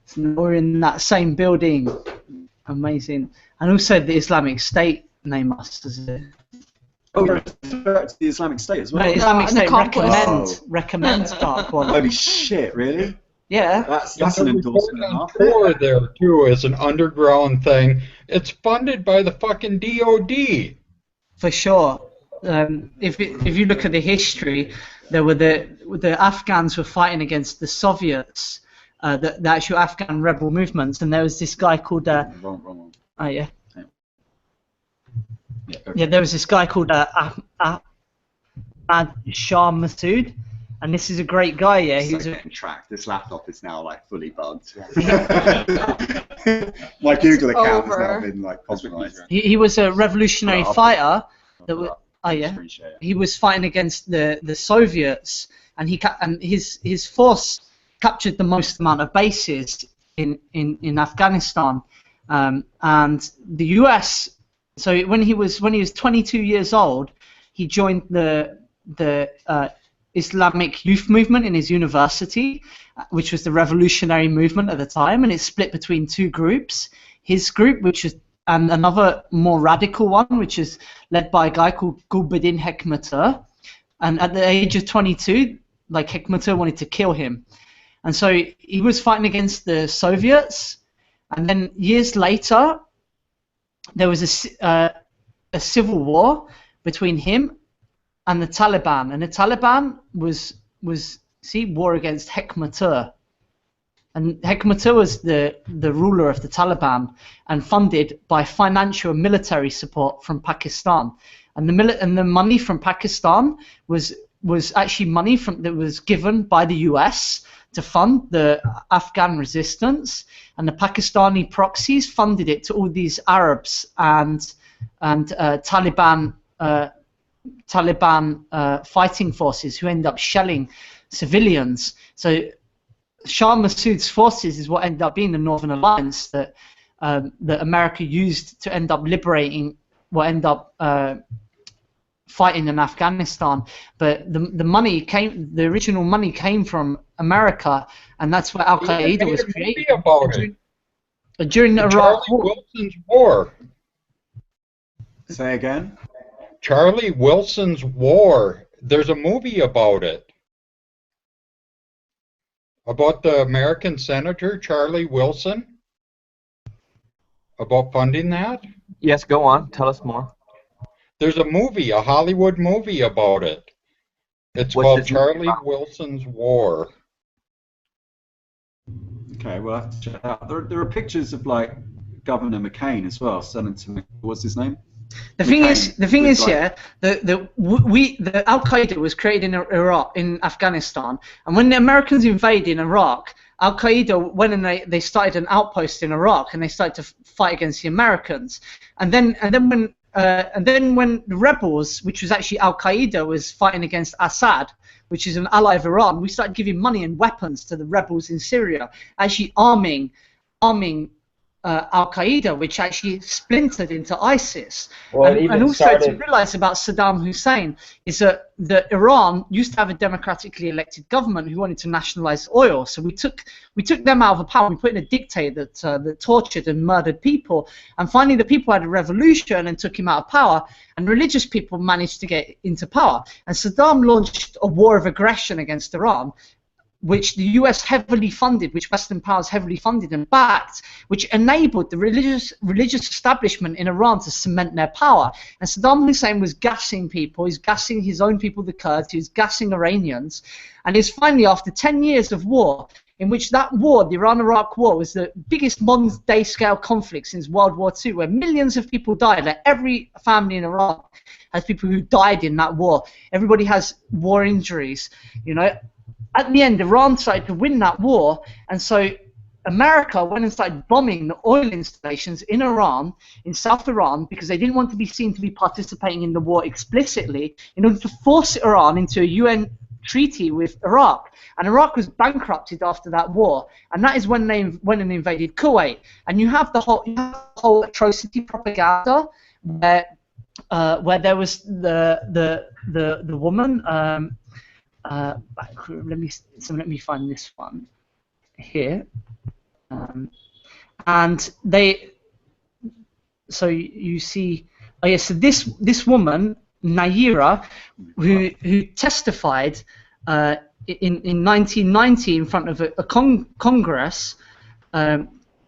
So now we're in that same building. Amazing. And also the Islamic State name us as a. Oh, you're referring to the Islamic State as well. No, Islamic State Oh. recommends Dark Wallet. Holy shit! Really? Yeah. That's an endorsement and a half. Tor there too is an underground thing. It's funded by the fucking DOD. For sure. If you look at the history, there were the Afghans were fighting against the Soviets, the actual Afghan rebel movements, and there was this guy called. Wrong. Oh yeah. Yeah, there was this guy called Ahmad Shah Massoud, and this is a great guy. Yeah, he's getting tracked. This laptop is now like fully bugged. My Google account has now been like compromised. He was a revolutionary fighter. He was fighting against the Soviets, and his force captured the most amount of bases in Afghanistan, and the U.S. So when he was 22 years old, he joined the Islamic youth movement in his university, which was the revolutionary movement at the time, and it's split between two groups. His group, and another more radical one, which is led by a guy called Gulbuddin Hekmatyar. And at the age of 22, like Hekmatyar wanted to kill him, and so he was fighting against the Soviets. And then years later, there was a civil war between him and the Taliban, and the Taliban was war against Hekmatyar, and Hekmatyar was the ruler of the Taliban and funded by financial and military support from Pakistan, and the money from Pakistan was was actually money that was given by the US to fund the Afghan resistance, and the Pakistani proxies funded it to all these Arabs and Taliban fighting forces who end up shelling civilians. So Shah Massoud's forces is what ended up being the Northern Alliance that America used to end up liberating, what ended up fighting in Afghanistan. But the original money came from America, and that's where Al Qaeda was created during the Iraq War. Wilson's War. Say again. Charlie Wilson's War. There's a movie about it. About the American Senator Charlie Wilson? About funding that? Yes, go on. Tell us more. There's a movie, a Hollywood movie about it. It's called Charlie Wilson's War. Okay, well, I have to check it out. There are pictures of like Governor McCain as well. Senator, what's his name? The thing is, yeah, the Al Qaeda was created in Iraq, in Afghanistan, and when the Americans invaded Iraq, Al Qaeda went and they started an outpost in Iraq, and they started to fight against the Americans, and then when the rebels, which was actually Al Qaeda, was fighting against Assad, which is an ally of Iran, we started giving money and weapons to the rebels in Syria, actually arming Al Qaeda, which actually splintered into ISIS. Well, and also to realize about Saddam Hussein is that Iran used to have a democratically elected government who wanted to nationalize oil. So we took them out of power. We put in a dictator that tortured and murdered people. And finally, the people had a revolution and took him out of power. And religious people managed to get into power. And Saddam launched a war of aggression against Iran, which the US heavily funded, which Western powers heavily funded and backed, which enabled the religious establishment in Iran to cement their power. And Saddam Hussein was gassing people, he's gassing his own people, the Kurds, he was gassing Iranians, and it's finally after 10 years of war, in which that war, the Iran-Iraq war, was the biggest modern-day scale conflict since World War II, where millions of people died. Like every family in Iran has people who died in that war. Everybody has war injuries, you know. At the end, Iran started to win that war, and so America went and started bombing the oil installations in Iran, in South Iran, because they didn't want to be seen to be participating in the war explicitly, in order to force Iran into a UN treaty with Iraq. And Iraq was bankrupted after that war, and that is when they went and invaded Kuwait. And you have the whole atrocity propaganda where there was the woman. Let me find this one here, and so you see, oh yeah, so this woman Naira, who testified in 1990 in front of a Congress,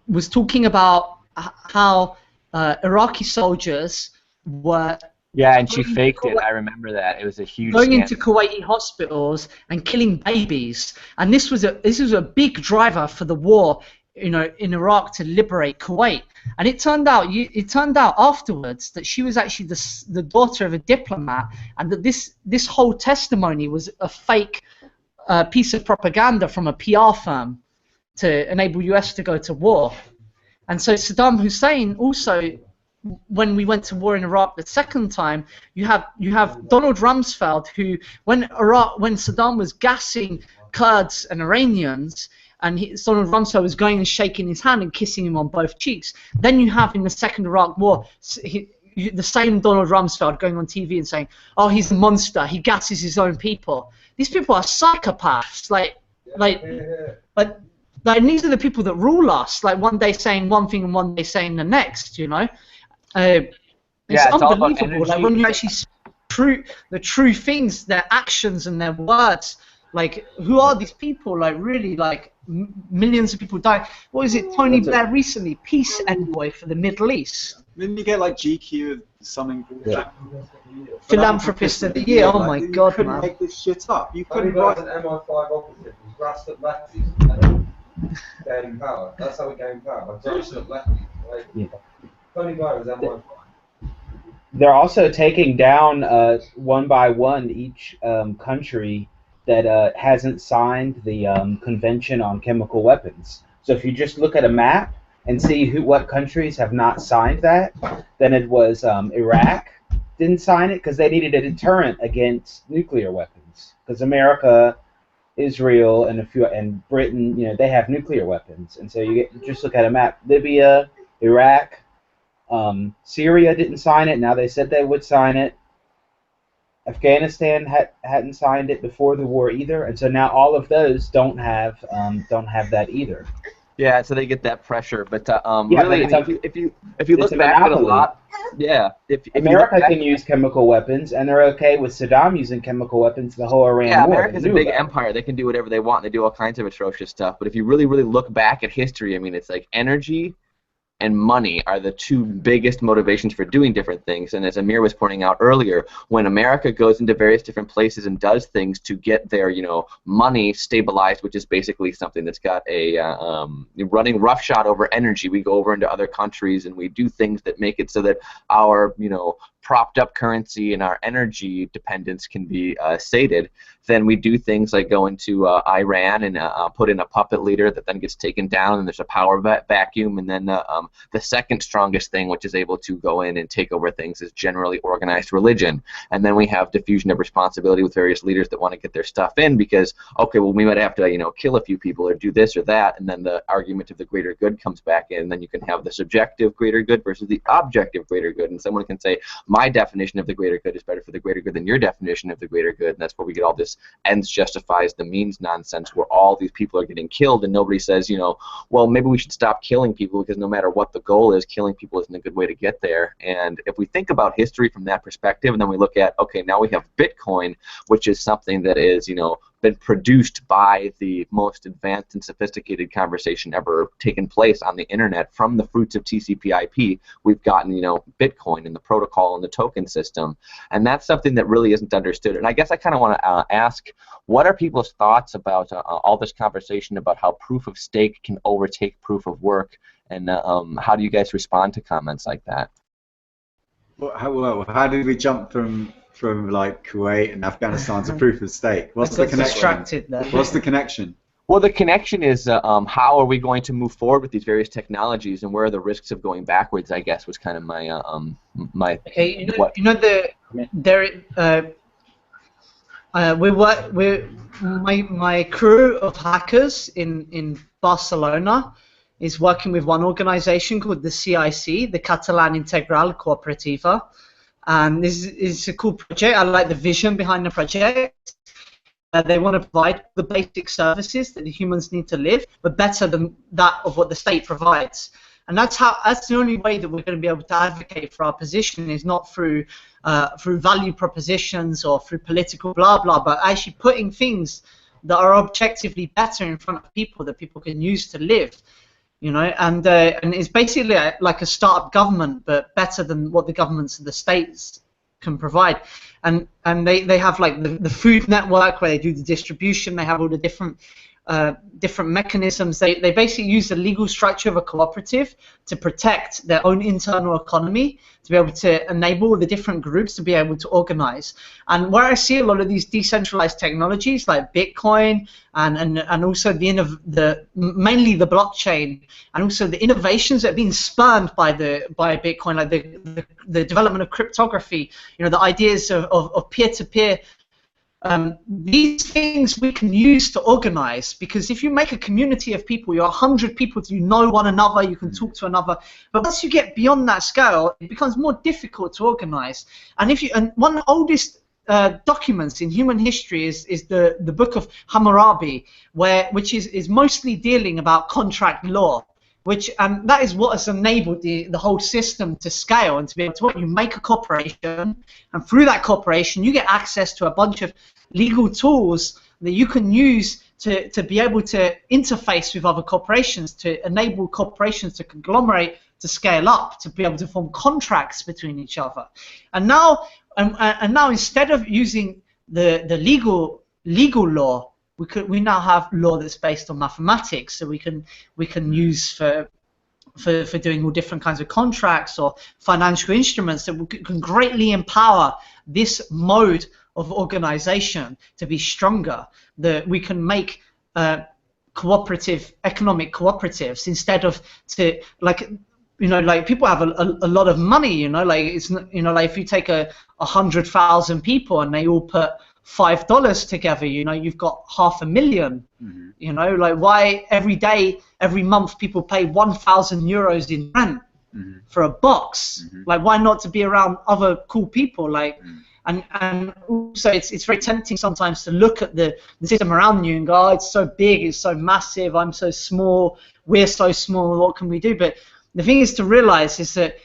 was talking about how Iraqi soldiers were. Yeah, and she faked it. I remember that. It was a huge going scandal. into Kuwaiti hospitals and killing babies, and this was a big driver for the war, you know, in Iraq to liberate Kuwait. And it turned out afterwards that she was actually the daughter of a diplomat, and that this whole testimony was a fake piece of propaganda from a PR firm to enable US to go to war. And so Saddam Hussein also, when we went to war in Iraq the second time, you have Donald Rumsfeld, who when Saddam was gassing Kurds and Iranians, and Donald Rumsfeld was going and shaking his hand and kissing him on both cheeks. Then you have in the second Iraq war the same Donald Rumsfeld going on TV and saying, "Oh, he's a monster. He gasses his own people." These people are psychopaths. Like these are the people that rule us. Like one day saying one thing and one day saying the next. You know. It's unbelievable. Like when you actually see the true things, their actions and their words. Like, who are these people? Like, really, like millions of people die. What is it? Tony Blair recently, peace envoy for the Middle East. Didn't you get like GQ something? Yeah. Philanthropist of the year. Oh my God, you couldn't man! make this shit up. You Tony couldn't Blair's write. an MI5 operative who's grasped at lefties and gaining power. That's how we gain power, by grasping at lefties. Like, Tony Blair was MI5. they're also taking down one by one each country that hasn't signed the Convention on Chemical Weapons. So if you just look at a map and see what countries have not signed that, then it was Iraq didn't sign it because they needed a deterrent against nuclear weapons. Because America, Israel, and Britain, they have nuclear weapons, and so you just look at a map. Libya, Iraq, Syria didn't sign it. Now they said they would sign it. Afghanistan hadn't signed it before the war either, and so now all of those don't have that either. Yeah, so they get that pressure, but Yeah, really, but if you look back at a lot, if America can use chemical weapons, and they're okay with Saddam using chemical weapons the whole Iran war. America's a big empire. They can do whatever they want. They do all kinds of atrocious stuff. But if you really, really look back at history, I mean, it's like energy and money are the two biggest motivations for doing different things. And as Amir was pointing out earlier, when America goes into various different places and does things to get their, money stabilized, which is basically something that's got a running roughshod over energy, we go over into other countries and we do things that make it so that our, propped up currency and our energy dependence can be sated, then we do things like go into Iran and put in a puppet leader that then gets taken down, and there's a power vacuum, and then the second strongest thing, which is able to go in and take over things, is generally organized religion. And then we have diffusion of responsibility with various leaders that want to get their stuff in because, okay, well, we might have to, kill a few people or do this or that, and then the argument of the greater good comes back in, and then you can have the subjective greater good versus the objective greater good, and someone can say, my definition of the greater good is better for the greater good than your definition of the greater good, and that's where we get all this ends justifies the means nonsense where all these people are getting killed and nobody says, well, maybe we should stop killing people because no matter what the goal is, killing people isn't a good way to get there. And if we think about history from that perspective, and then we look at, okay, now we have Bitcoin, which is something that is, been produced by the most advanced and sophisticated conversation ever taken place on the internet from the fruits of TCP/IP. We've gotten, Bitcoin and the protocol and the token system, and that's something that really isn't understood. And I guess I kind of want to ask, what are people's thoughts about all this conversation about how proof of stake can overtake proof of work, and how do you guys respond to comments like that? Well, how did we jump from like Kuwait and Afghanistan to proof of stake? What's the connection? Distracted there. What's the connection? Well, the connection is how are we going to move forward with these various technologies, and where are the risks of going backwards? I guess was kind of my my. Okay, my crew of hackers in Barcelona is working with one organization called the CIC, the Catalan Integral Cooperativa. And this is a cool project. I like the vision behind the project. They want to provide the basic services that the humans need to live, but better than that of what the state provides. And that's the only way that we're going to be able to advocate for our position, is not through value propositions or through political blah blah, but actually putting things that are objectively better in front of people that people can use to live. And it's basically like a startup government, but better than what the governments of the states can provide. And they have like the food network where they do the distribution. They have all the different mechanisms. They basically use the legal structure of a cooperative to protect their own internal economy, to be able to enable the different groups to be able to organize. And where I see a lot of these decentralized technologies like Bitcoin and also mainly the blockchain, and also the innovations that have been spurned by Bitcoin, like the development of cryptography, the ideas of peer-to-peer. These things we can use to organize, because if you make a community of people, you're 100 people, you know one another, you can talk to another. But once you get beyond that scale, it becomes more difficult to organize. And one of the oldest documents in human history is the book of Hammurabi, which is mostly dealing about contract law. And that is what has enabled the whole system to scale and to be able to you make a corporation, and through that corporation you get access to a bunch of legal tools that you can use to be able to interface with other corporations, to enable corporations to conglomerate, to scale up, to be able to form contracts between each other. And now instead of using the legal law, we now have law that's based on mathematics, so we can use for for doing all different kinds of contracts or financial instruments that can greatly empower this mode of organization to be stronger, that we can make cooperative economic cooperatives instead of like people have a lot of money, like it's like if you take 100,000 people and they all put $5 together, you've got 500,000. Like why every month people pay 1,000 euros in rent for a box? Like why not to be around other cool people? Like and also it's very tempting sometimes to look at the system around you and go, oh, it's so big, it's so massive, I'm so small, we're so small, what can we do? But the thing is to realize is that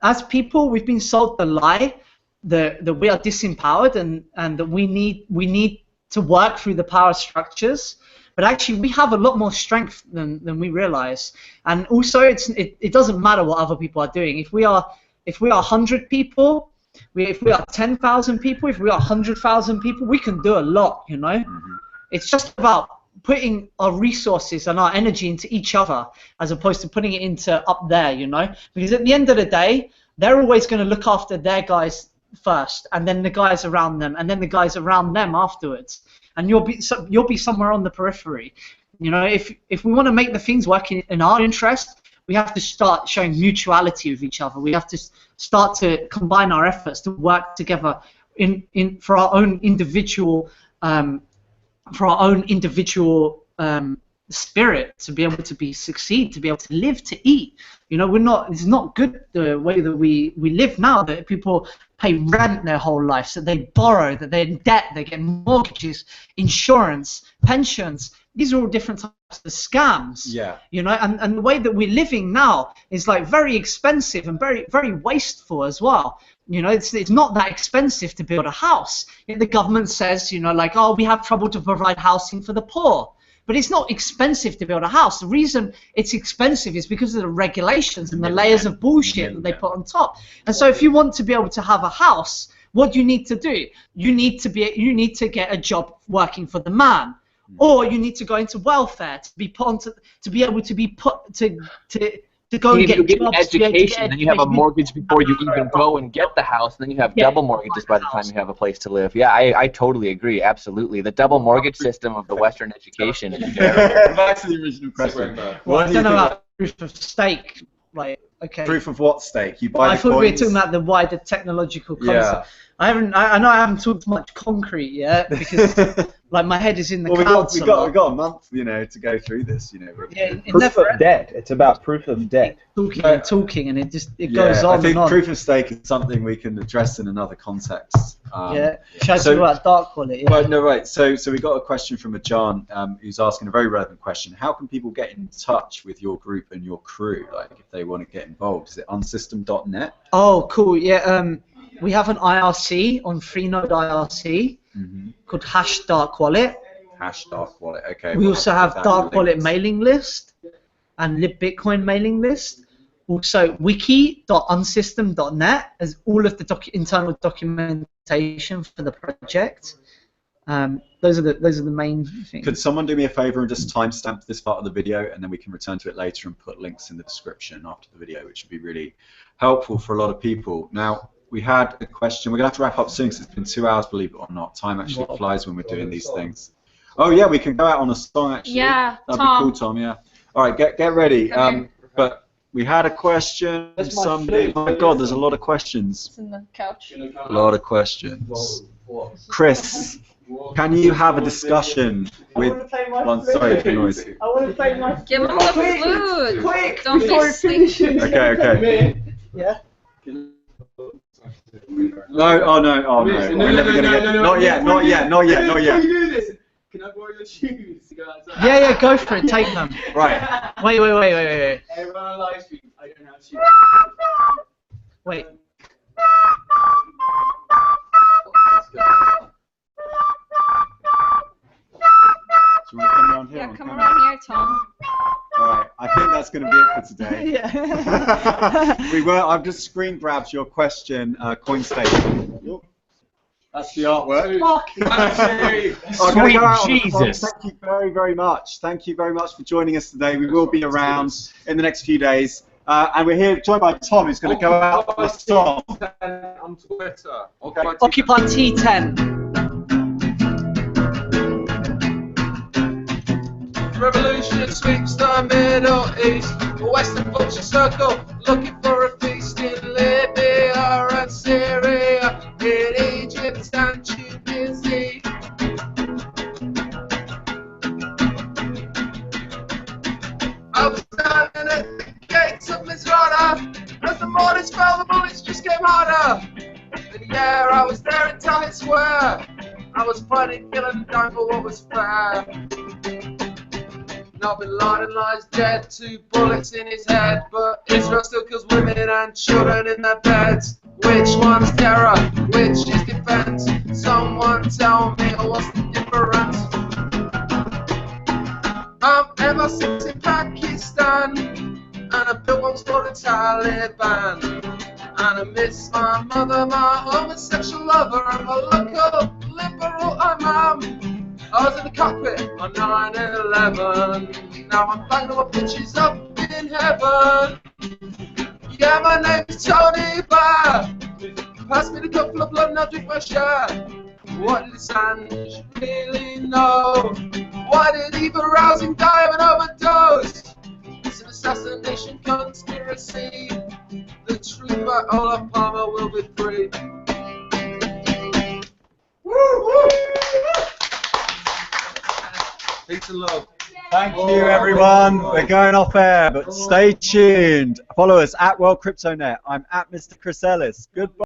as people, we've been sold the lie that we are disempowered and that we need to work through the power structures. But actually, we have a lot more strength than we realize. And also, it doesn't matter what other people are doing. If we are 100 people, if we are 10,000 people, if we are 100,000 people, we can do a lot. It's just about putting our resources and our energy into each other as opposed to putting it into up there. Because at the end of the day, they're always going to look after their guys first, and then the guys around them, and then the guys around them afterwards. And you'll be somewhere on the periphery. If we want to make the things work in our interest, we have to start showing mutuality with each other. We have to start to combine our efforts to work together for our own individual spirit, to be able to succeed, to be able to live, to eat. It's not good the way that we live now, that people pay rent their whole life, so they borrow, that they're in debt, they get mortgages, insurance, pensions. These are all different types of scams. Yeah. And the way that we're living now is like very expensive and very, very wasteful as well. It's not that expensive to build a house. Yet the government says, like, oh, we have trouble to provide housing for the poor. But it's not expensive to build a house. The reason it's expensive is because of the regulations and the layers of bullshit that they put on top. And so if you want to be able to have a house, what do you need to do? You need to get a job working for the man. Or you need to go into welfare to be put onto, to be able to be put to go and get jobs, education, then you have a mortgage before you even go and get the house, and then you have double mortgages by the time you have a place to live. Yeah, I totally agree, absolutely. The double mortgage system of the Western education is terrible. Back to the original question. Well, I don't know about proof of stake. Like, okay. Proof of what stake? You buy I thought we were talking about the wider technological concept. I know I haven't talked much concrete yet because like my head is in the clouds. We got a month, to go through this, Proof of debt. It's about proof of debt. Talking, and it goes on. I think and on. proof of stake is something we can address in another context. Should I talk about dark wallet? Yeah. Right, no, right. So we got a question from a John who's asking a very relevant question. How can people get in touch with your group and your crew, like if they want to get involved? Is it unsystem.net? Oh, cool. Yeah. We have an IRC on Freenode IRC called #DarkWallet. #DarkWallet. Okay. We also have Dark Wallet mailing list and LibBitcoin mailing list. Also, wiki.unsystem.net as all of the internal documentation for the project. Those are the main things. Could someone do me a favor and just timestamp this part of the video, and then we can return to it later and put links in the description after the video, which would be really helpful for a lot of people. Now, we had a question. We're going to have to wrap up soon because it's been 2 hours, believe it or not. Time actually flies when we're doing these things. Oh, yeah, we can go out on a song, actually. Yeah, that'd be cool, Tom, yeah. All right, get ready. But we had a question. Somebody, my God, there's a lot of questions. It's in the couch. A lot of questions. Chris, can you have a discussion with one? Sorry for the noise. I want to play my Give him the flute. Quick, don't be sleepy. Okay. Yeah. No, oh no. We're never gonna get. Not yet. Can I borrow your shoes to go outside? Yeah, go for it. Take them. Right. Wait. Everyone on live stream, I don't have shoes. Wait. Do you want to come around here? Yeah, come around here, Tom. Alright, I think that's going to be it for today. Yeah. I've just screen grabbed your question, coin station. That's the artwork. Sweet Jesus. Thank you very, very much. Thank you very much for joining us today. We will be around in the next few days. And we're here joined by Tom, who's going to go out with a song. On Twitter. Occupy T10. Revolution sweeps the Middle East, the Western vulture circle, looking for a feast in Libya and Syria, in Egypt and Tunisia. I was standing at the gates of Misrata, as the mornings fell, the bullets just came harder. And yeah, I was there in Tahrir Square, I was fighting, killing, and dying for what was fair. Now Bin Laden lies dead, 2 bullets in his head, but Israel still kills women and children in their beds. Which one's terror? Which is defense? Someone tell me what's the difference? I'm MI6 in Pakistan, and I built one for the Taliban. And I miss my mother, my homosexual lover, and my local liberal imam. I was in the cockpit on 9/11. Now I'm banging my bitches up in heaven. Yeah, my name's Tony Barr. Pass me the cup of blood and I'll drink my share. What did Assange really know? Why did Eva Rousing die of an overdose? It's an assassination conspiracy. The truth about Olaf Palmer will be free. Woo, woo. Peace and love. Thank you, everyone. We're going off air, but stay tuned. Follow us at World Crypto Net. I'm at Mr. Chris Ellis. Goodbye.